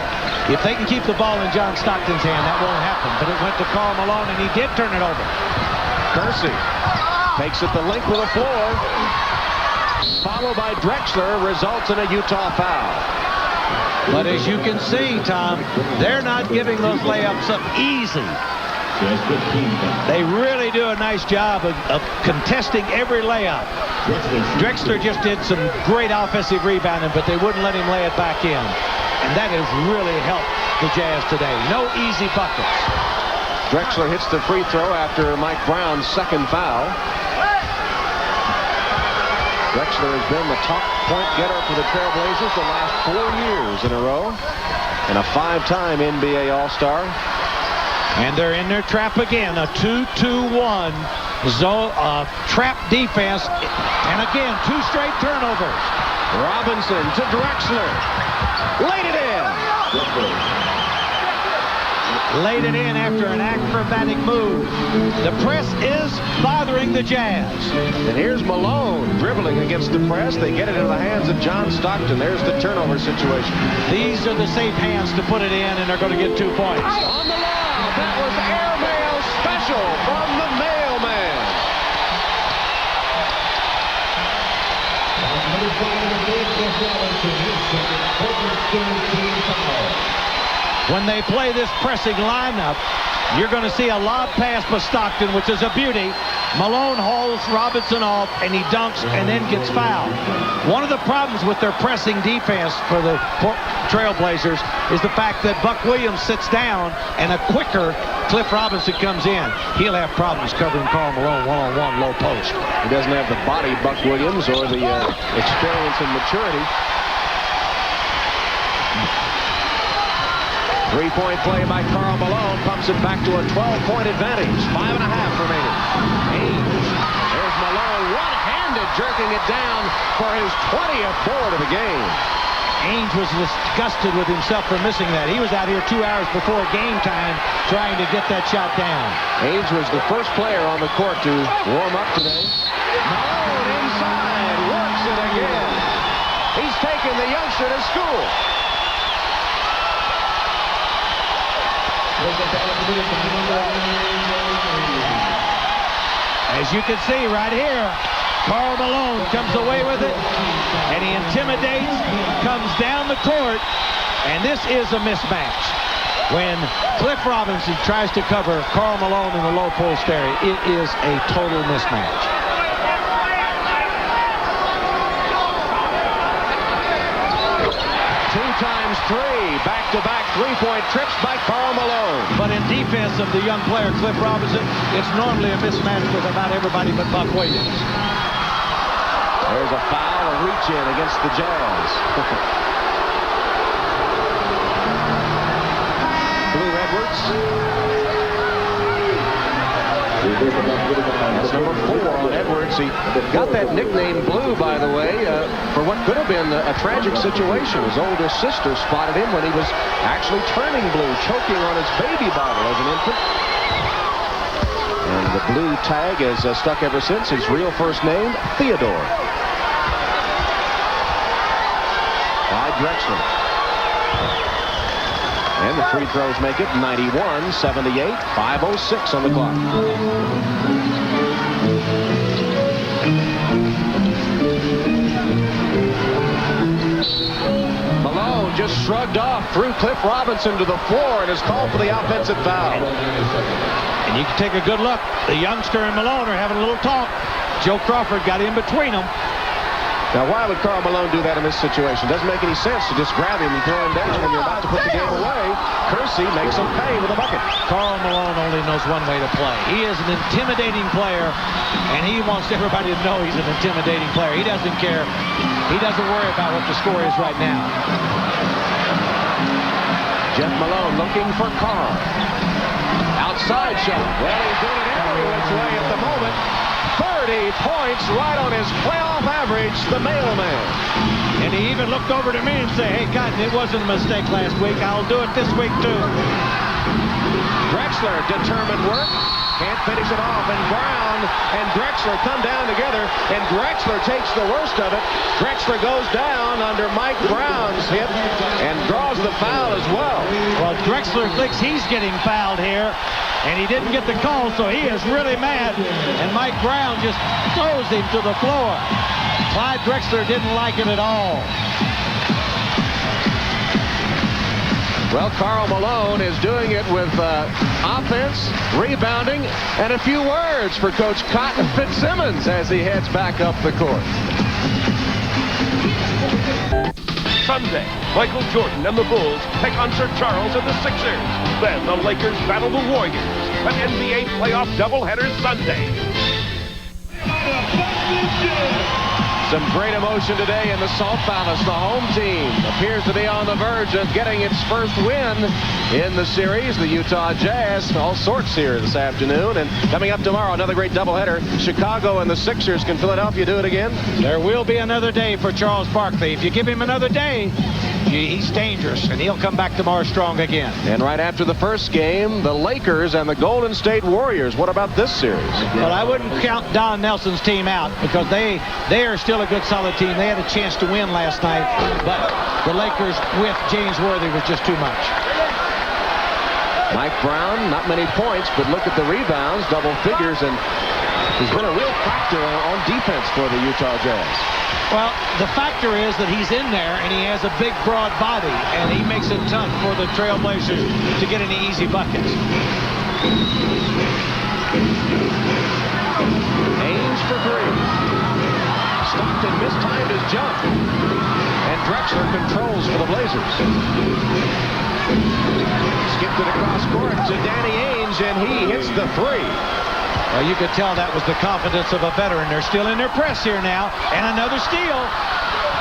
If they can keep the ball in John Stockton's hand, that won't happen. But it went to Karl Malone, and he did turn it over. Kersey takes it the length of the floor. Followed by Drexler, results in a Utah foul. But as you can see, Tom, they're not giving those layups up easy. They really do a nice job of contesting every layup. Drexler just did some great offensive rebounding, but they wouldn't let him lay it back in. And that has really helped the Jazz today. No easy buckets. Drexler hits the free throw after Mike Brown's second foul. Drexler has been the top point getter for the Trailblazers the last 4 years in a row, and a 5-time NBA All-Star. And they're in their trap again, a 2-2-1 zone trap defense, and again 2 straight turnovers. Robinson to Drexler, laid it in. Laid it in after an acrobatic move. The press is bothering the Jazz. And here's Malone dribbling against the press. They get it into the hands of John Stockton. There's the turnover situation. These are the safe hands to put it in, and they're going to get 2 points. On the lob, that was airmail special from the mailman. When they play this pressing lineup, you're going to see a lob pass by Stockton, which is a beauty. Malone hauls Robinson off, and he dunks and then gets fouled. One of the problems with their pressing defense for the Trailblazers is the fact that Buck Williams sits down, and a quicker Cliff Robinson comes in. He'll have problems covering Karl Malone one-on-one low post. He doesn't have the body Buck Williams or the experience and maturity. 3-point play by Karl Malone pumps it back to a 12-point advantage. 5.5 remaining. Ainge. There's Malone one-handed jerking it down for his 20th board of the game. Ainge was disgusted with himself for missing that. He was out here 2 hours before game time trying to get that shot down. Ainge was the first player on the court to warm up today. Malone inside, works it again. He's taking the youngster to school. As you can see right here, Karl Malone comes away with it, and he intimidates, comes down the court, and this is a mismatch. When Cliff Robinson tries to cover Karl Malone in the low post area, it is a total mismatch. 2x3, back-to-back 3-point trips by Karl Malone. But in defense of the young player, Cliff Robinson, it's normally a mismatch with about everybody but Buck Williams. There's a foul, a reach-in against the Jazz. Blue Edwards. That's number 4 on Edwards. He got that nickname Blue, by the way, for what could have been a tragic situation. His oldest sister spotted him when he was actually turning blue, choking on his baby bottle as an infant. And the blue tag has stuck ever since. His real first name, Theodore. By Drexler. And the free throws make it 91-78, 5:06 on the clock. Malone just shrugged off, threw Cliff Robinson to the floor, and is called for the offensive foul. And you can take a good look. The youngster and Malone are having a little talk. Joe Crawford got in between them. Now, why would Karl Malone do that in this situation? Doesn't make any sense to just grab him and throw him down when you're about to put the game away. Kersey makes him pay with a bucket. Karl Malone only knows one way to play. He is an intimidating player, and he wants everybody to know he's an intimidating player. He doesn't care. He doesn't worry about what the score is right now. Jeff Malone looking for Karl. Outside shot. Well, he's doing it every which way at the moment. 30 points right on his playoff average, the mailman. And he even looked over to me and said, hey, Cotton, it wasn't a mistake last week. I'll do it this week, too. Drexler, determined work. Can't finish it off, and Brown and Drexler come down together, and Drexler takes the worst of it. Drexler goes down under Mike Brown's hit and draws the foul as well. Well, Drexler thinks he's getting fouled here, and he didn't get the call, so he is really mad, and Mike Brown just throws him to the floor. Clyde Drexler didn't like it at all. Well, Karl Malone is doing it with offense, rebounding, and a few words for Coach Cotton Fitzsimmons as he heads back up the court. Sunday, Michael Jordan and the Bulls take on Sir Charles and the Sixers. Then the Lakers battle the Warriors. An NBA playoff doubleheader Sunday. Some great emotion today in the Salt Palace. The home team appears to be on the verge of getting its first win in the series. The Utah Jazz, all sorts here this afternoon. And coming up tomorrow, another great doubleheader. Chicago and the Sixers. Can Philadelphia do it again? There will be another day for Charles Barkley. If you give him another day, he's dangerous, and he'll come back tomorrow strong again. And right after the first game, the Lakers and the Golden State Warriors. What about this series? Well, I wouldn't count Don Nelson's team out because they are still a good, solid team. They had a chance to win last night, but the Lakers with James Worthy was just too much. Mike Brown, not many points, but look at the rebounds, double figures, and he's been a real factor on defense for the Utah Jazz. Well, the factor is that he's in there, and he has a big, broad body, and he makes it tough for the Trailblazers to get any easy buckets. Ainge for three. Stockton mistimed his jump, and Drexler controls for the Blazers. Skipped it across court to Danny Ainge, and he hits the three. Well, you could tell that was the confidence of a veteran. They're still in their press here now, and another steal.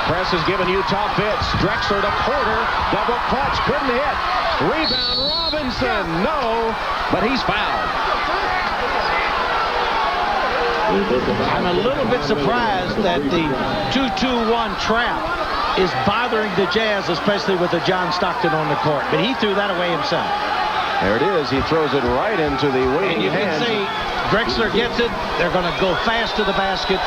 Press has given Utah fits. Drexler to Porter, double clutch, couldn't hit. Rebound, Robinson, no, but he's fouled. I'm a little bit surprised that the 2-2-1 trap is bothering the Jazz, especially with the John Stockton on the court, but he threw that away himself. There it is. He throws it right into the wing. And you can see Drexler gets it. They're going to go fast to the basket.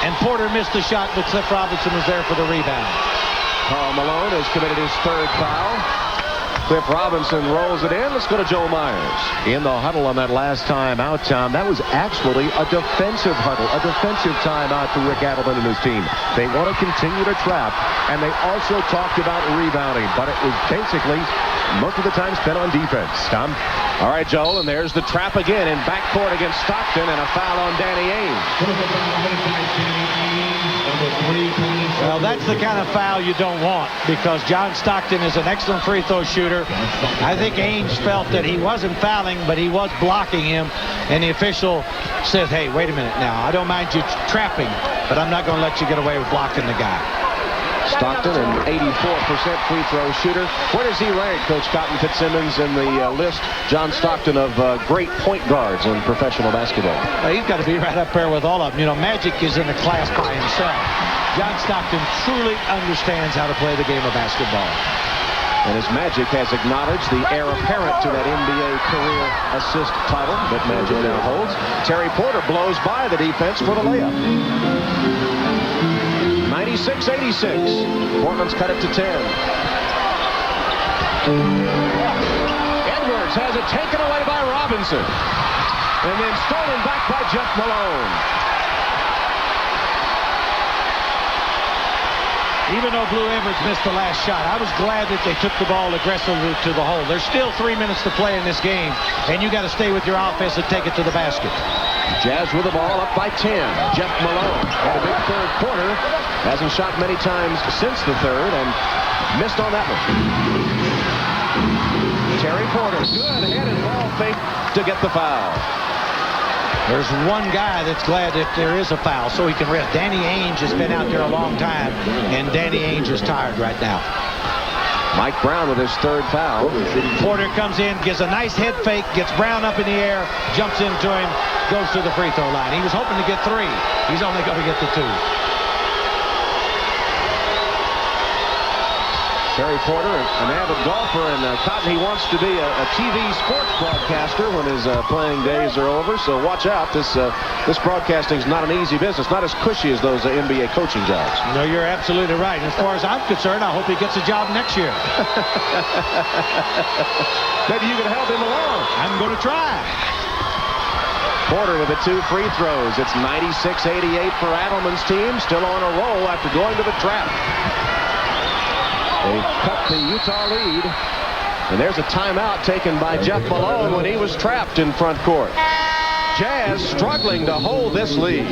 And Porter missed the shot, but Cliff Robinson was there for the rebound. Karl Malone has committed his third foul. Cliff Robinson rolls it in. Let's go to Joe Myers. In the huddle on that last timeout, Tom, that was actually a defensive huddle, a defensive timeout for Rick Adelman and his team. They want to continue to trap, and they also talked about rebounding, but it was basically most of the time spent on defense. Tom? All right, Joel, and there's the trap again in backcourt against Stockton, and a foul on Danny Ainge. Well, that's the kind of foul you don't want because John Stockton is an excellent free throw shooter. I think Ainge felt that he wasn't fouling, but he was blocking him, and the official said, hey, wait a minute now. I don't mind you trapping, but I'm not going to let you get away with blocking the guy. Stockton, an 84% free throw shooter. Where does he rank, Coach Cotton Fitzsimmons, in the list, John Stockton, of great point guards in professional basketball? Well, he's got to be right up there with all of them. You know, Magic is in a class by himself. John Stockton truly understands how to play the game of basketball. And as Magic has acknowledged the heir apparent to that NBA career assist title that Magic now holds, Terry Porter blows by the defense for the layup. 96-86. Portland's cut it to 10. Edwards has it taken away by Robinson. And then stolen back by Jeff Malone. Even though Blue Edwards missed the last shot, I was glad that they took the ball aggressively to the hole. There's still 3 minutes to play in this game, and you got to stay with your offense and take it to the basket. Jazz with the ball up by 10. Jeff Malone had a big third quarter. Hasn't shot many times since the third and missed on that one. Terry Porter, good headed ball fake to get the foul. There's one guy that's glad that there is a foul so he can rest. Danny Ainge has been out there a long time, and Danny Ainge is tired right now. Mike Brown with his third foul. Porter comes in, gives a nice head fake, gets Brown up in the air, jumps into him, goes to the free throw line. He was hoping to get 3. He's only going to get the 2. Terry Porter, an avid golfer, and Cotton, he wants to be a TV sports broadcaster when his playing days are over, so watch out. This broadcasting is not an easy business, not as cushy as those NBA coaching jobs. No, you're absolutely right. As far as I'm concerned, I hope he gets a job next year. Maybe you can help him along. I'm going to try. Porter with the 2 free throws. It's 96-88 for Adelman's team, still on a roll after going to the trap. They cut the Utah lead And there's a timeout taken by Jeff Malone when he was trapped in front court. Jazz struggling to hold this lead.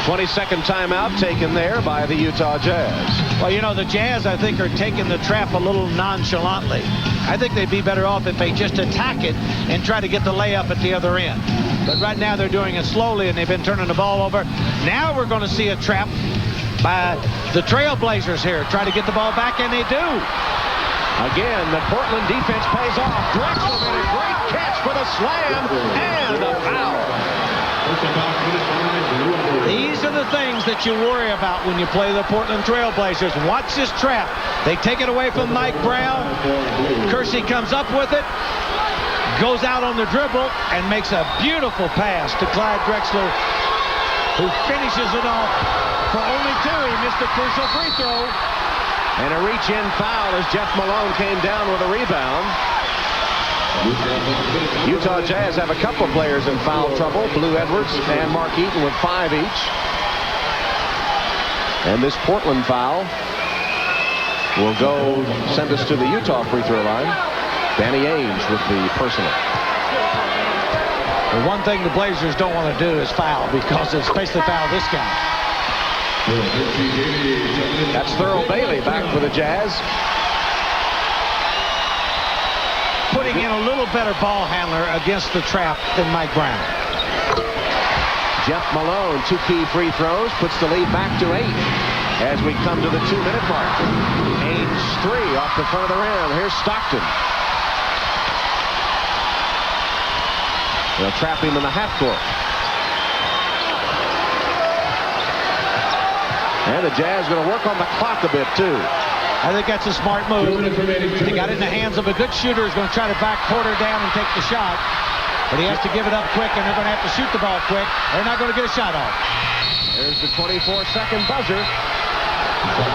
22nd timeout taken there by the Utah Jazz. Well, you know, the Jazz, I think, are taking the trap a little nonchalantly. I think they'd be better off if they just attack it and try to get the layup at the other end. But right now they're doing it slowly, and they've been turning the ball over. Now we're going to see a trap by the Trailblazers here. Try to get the ball back, and they do. Again, the Portland defense pays off. Drexler made a great catch for the slam and a foul. These are the things that you worry about when you play the Portland Trailblazers. Watch this trap. They take it away from Mike Brown. Kersey comes up with it, goes out on the dribble, and makes a beautiful pass to Clyde Drexler, who finishes it off for only two. He missed a crucial free throw. And a reach-in foul as Jeff Malone came down with a rebound. Utah Jazz have a couple of players in foul trouble, Blue Edwards and Mark Eaton with 5 each. And this Portland foul will go send us to the Utah free throw line. Danny Ainge with the personal. The one thing the Blazers don't want to do is foul, because especially foul this guy. That's Thurl Bailey back for the Jazz. Putting in a little better ball handler against the trap than Mike Brown. Jeff Malone, 2 key free throws, puts the lead back to 8 as we come to the 2-minute mark. Ainge 3 off the front of the rim. Here's Stockton. They'll trap him in the half court. And the Jazz going to work on the clock a bit, too. I think that's a smart move. They got it in the hands of a good shooter who's going to try to back Porter down and take the shot. But he has to give it up quick, and they're going to have to shoot the ball quick. They're not going to get a shot off. There's the 24-second buzzer.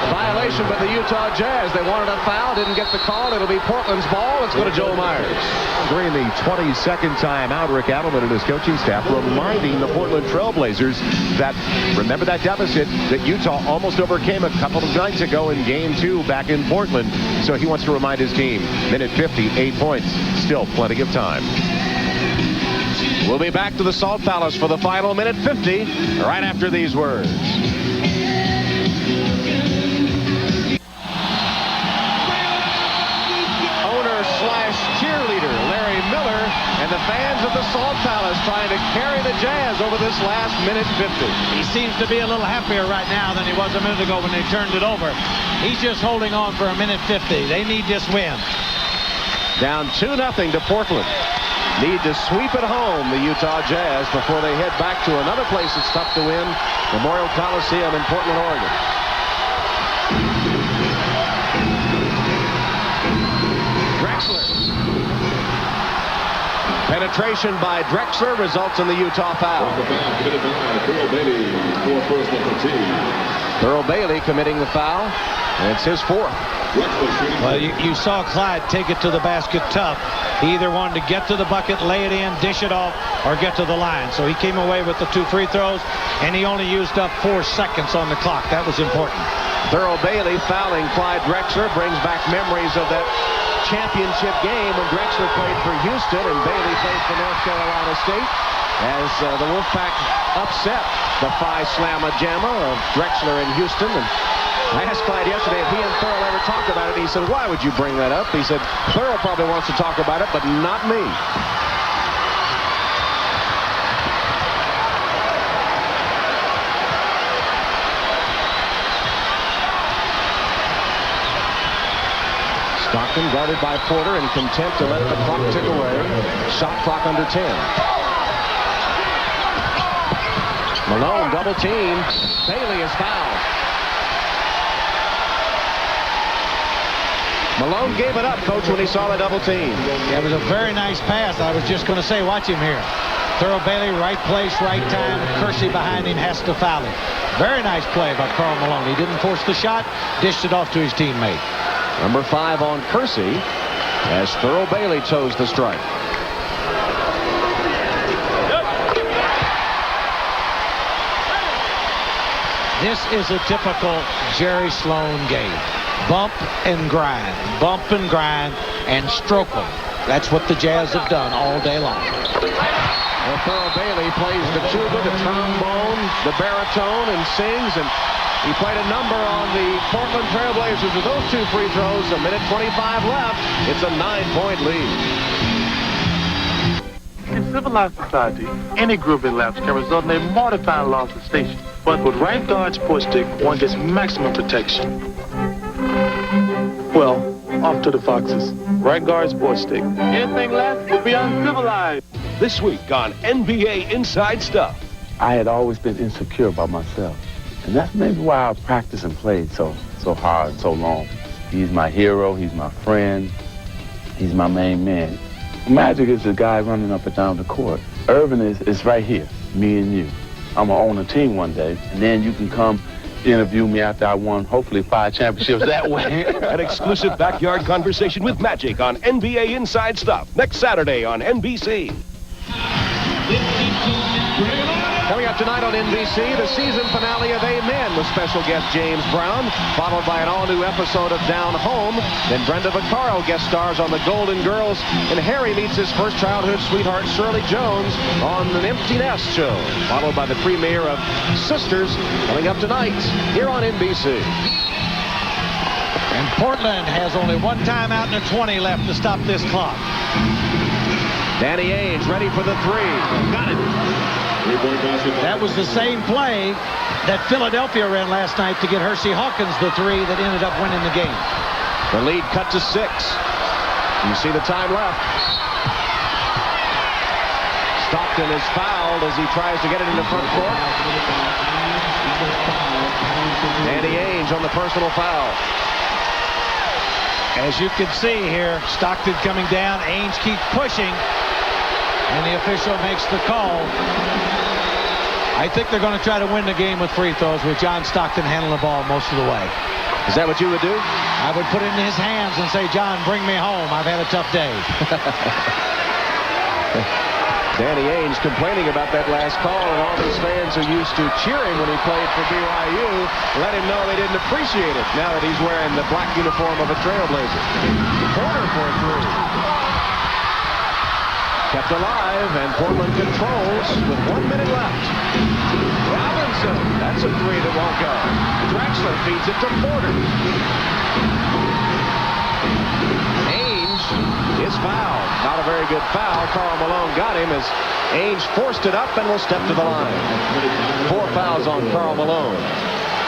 Violation by the Utah Jazz. They wanted a foul, didn't get the call. It'll be Portland's ball. Let's go to Joe Myers. During the 22nd timeout, Rick Adelman and his coaching staff reminding the Portland Trailblazers that, remember that deficit that Utah almost overcame a couple of nights ago in Game 2 back in Portland. So he wants to remind his team, minute 50, 8 points, still plenty of time. We'll be back to the Salt Palace for the final minute 50 right after these words. Cheerleader Larry Miller and the fans of the Salt Palace trying to carry the Jazz over this last minute 50. He seems to be a little happier right now than he was a minute ago when they turned it over. He's just holding on for a minute 50. They need this win. Down 2-0 to Portland. Need to sweep it home, the Utah Jazz, before they head back to another place that's tough to win, Memorial Coliseum in Portland, Oregon. Penetration by Drexler results in the Utah foul. Thurl Bailey committing the foul, and it's his 4th. Well, you saw Clyde take it to the basket tough. He either wanted to get to the bucket, lay it in, dish it off, or get to the line. So he came away with the 2 free throws, and he only used up 4 seconds on the clock. That was important. Thurl Bailey fouling Clyde Drexler brings back memories of that championship game when Drexler played for Houston and Bailey played for North Carolina State, as the Wolfpack upset the Phi Slamma Jamma of Drexler in Houston. And I asked Clyde yesterday if he and Thurl ever talked about it. He said, "Why would you bring that up?" He said, "Thurl probably wants to talk about it, but not me." Stockton guarded by Porter and content to let the clock tick away. Shot clock under 10. Malone double team. Bailey is fouled. Malone gave it up, Coach, when he saw the double team. Yeah, it was a very nice pass. I was just going to say, watch him here. Thurl Bailey, right place, right time. Kersey behind him has to foul him. Very nice play by Karl Malone. He didn't force the shot, dished it off to his teammate. Number 5 on Kersey as Thurl Bailey toes the strike. This is a typical Jerry Sloan game. Bump and grind, and stroke them. That's what the Jazz have done all day long. Well, Thurl Bailey plays the tuba, the trombone, the baritone, and sings, and he played a number on the Portland Trail Blazers with those 2 free throws. A minute 25 left. It's a 9-point lead. In civilized society, any groovy lapse can result in a mortifying loss of station. But with right guard support stick, one gets maximum protection. Well, off to the Foxes. Right guard sports stick. Anything less would be uncivilized. This week on NBA Inside Stuff. I had always been insecure about myself. And that's maybe why I practiced and played so hard and so long. He's my hero. He's my friend. He's my main man. Magic is the guy running up and down the court. Irvin is right here, me and you. I'm going to own a team one day, and then you can come interview me after I won, hopefully, 5 championships that way. An exclusive backyard conversation with Magic on NBA Inside Stuff next Saturday on NBC. Coming up tonight on NBC, the season finale of Amen with special guest James Brown, followed by an all-new episode of Down Home. Then Brenda Vaccaro guest stars on The Golden Girls, and Harry meets his first childhood sweetheart Shirley Jones on an Empty Nest show, followed by the premiere of Sisters coming up tonight here on NBC. And Portland has only 1 timeout and a 20 left to stop this clock. Danny Ainge ready for the 3. Got it. That was the same play that Philadelphia ran last night to get Hersey Hawkins the 3 that ended up winning the game. The lead cut to 6. You see the time left. Stockton is fouled as he tries to get it in the front court. Danny Ainge on the personal foul. As you can see here, Stockton coming down. Ainge keeps pushing, and the official makes the call. I think they're going to try to win the game with free throws with John Stockton handling the ball most of the way. Is that what you would do? I would put it in his hands and say, John, bring me home. I've had a tough day. Danny Ainge complaining about that last call, and all these fans who used to cheering when he played for BYU let him know they didn't appreciate it now that he's wearing the black uniform of a Trailblazer. Corner for a 3. Kept alive, and Portland controls with 1 minute left. Robinson, that's a 3 that won't go. Drexler feeds it to Porter. Ainge is fouled. Not a very good foul. Karl Malone got him as Ainge forced it up and will step to the line. 4 fouls on Karl Malone.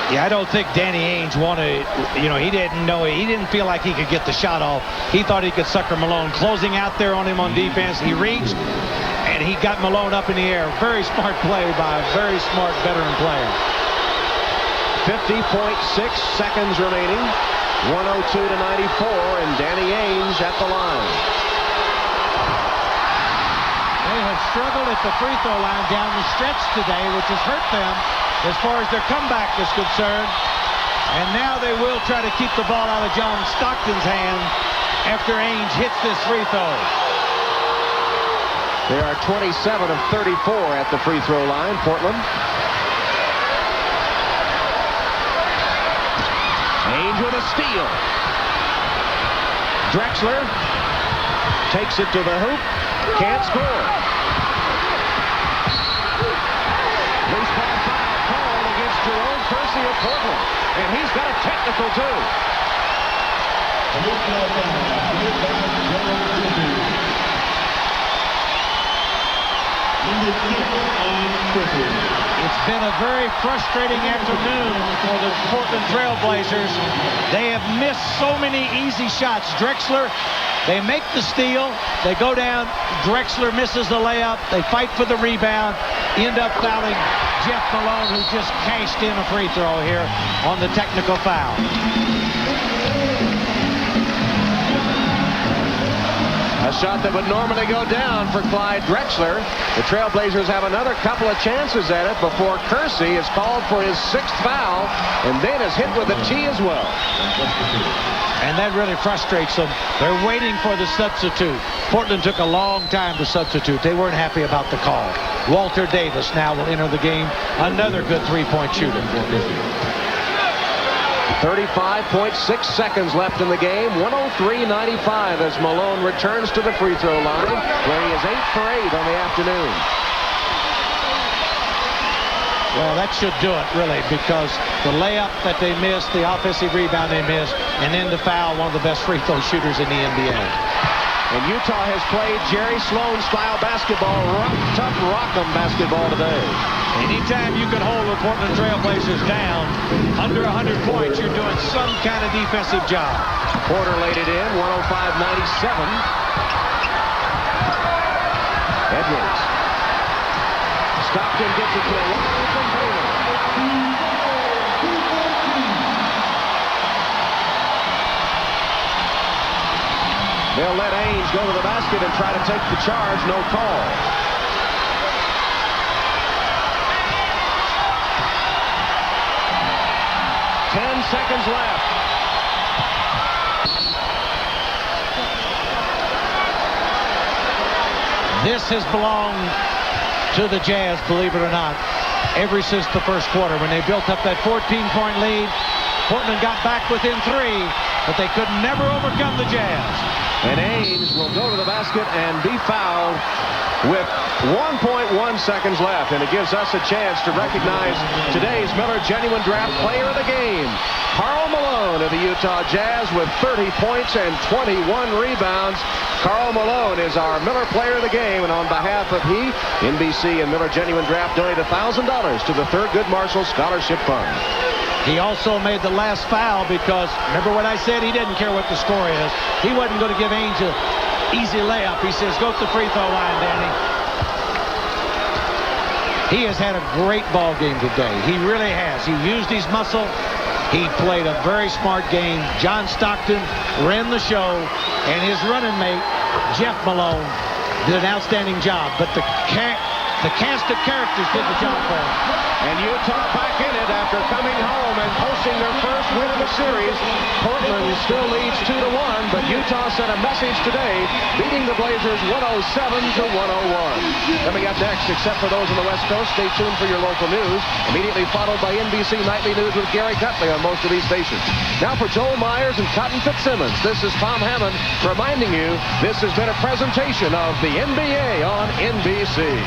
Yeah, I don't think Danny Ainge wanted, he didn't feel like he could get the shot off. He thought he could sucker Malone. Closing out there on him on defense, he reached, and he got Malone up in the air. Very smart play by a very smart veteran player. 50.6 seconds remaining. 102 to 94, and Danny Ainge at the line. They have struggled at the free throw line down the stretch today, which has hurt them as far as their comeback is concerned. And now they will try to keep the ball out of John Stockton's hand after Ainge hits this free throw. They are 27 of 34 at the free throw line, Portland. Ainge with a steal. Drexler takes it to the hoop. Can't score. Loose ball foul called against Jerome Kersey of Portland. And he's got a technical, too. It's been a very frustrating afternoon for the Portland Trail Blazers. They have missed so many easy shots. Drexler, they make the steal. They go down. Drexler misses the layup. They fight for the rebound. End up fouling Jeff Malone, who just cashed in a free throw here on the technical foul. A shot that would normally go down for Clyde Drexler. The Trailblazers have another couple of chances at it before Kersey is called for his 6th foul and then is hit with a tee as well. And that really frustrates them. They're waiting for the substitute. Portland took a long time to substitute. They weren't happy about the call. Walter Davis now will enter the game. Another good three-point shooter. 35.6 seconds left in the game. 103-95 as Malone returns to the free throw line, where he is 8 for 8 on the afternoon. Well, that should do it, really, because the layup that they missed, the offensive rebound they missed, and then the foul, one of the best free throw shooters in the NBA. And Utah has played Jerry Sloan-style basketball, tough rock'em basketball today. Anytime you can hold the Portland Trailblazers down under 100 points, you're doing some kind of defensive job. Porter laid it in, 105-97. Edwards. Stockton gets it to Lawrence from Baylor. They'll let Ames go to the basket and try to take the charge. No call. Ten seconds left. This has belonged to the Jazz, believe it or not, ever since the first quarter. When they built up that 14-point lead, Portland got back within 3, but they could never overcome the Jazz. And Ames will go to the basket and be fouled with 1.1 seconds left. And it gives us a chance to recognize today's Miller Genuine Draft Player of the Game, Karl Malone of the Utah Jazz, with 30 points and 21 rebounds. Karl Malone is our Miller Player of the Game, and on behalf of he, NBC, and Miller Genuine Draft donate $1,000 to the Thurgood Marshall Scholarship Fund. He also made the last foul because, remember what I said? He didn't care what the score is. He wasn't going to give Ainge an easy layup. He says, go to the free throw line, Danny. He has had a great ball game today. He really has. He used his muscle. He played a very smart game. John Stockton ran the show, and his running mate, Jeff Malone, did an outstanding job. But the cast of characters did the job for him. And Utah back in it after coming home and posting their first win of the series. Portland still leads 2-1, but Utah sent a message today, beating the Blazers 107-101. Coming up next, except for those on the West Coast, stay tuned for your local news, immediately followed by NBC Nightly News with Gary Gutley on most of these stations. Now for Joel Myers and Cotton Fitzsimmons, this is Tom Hammond reminding you this has been a presentation of the NBA on NBC.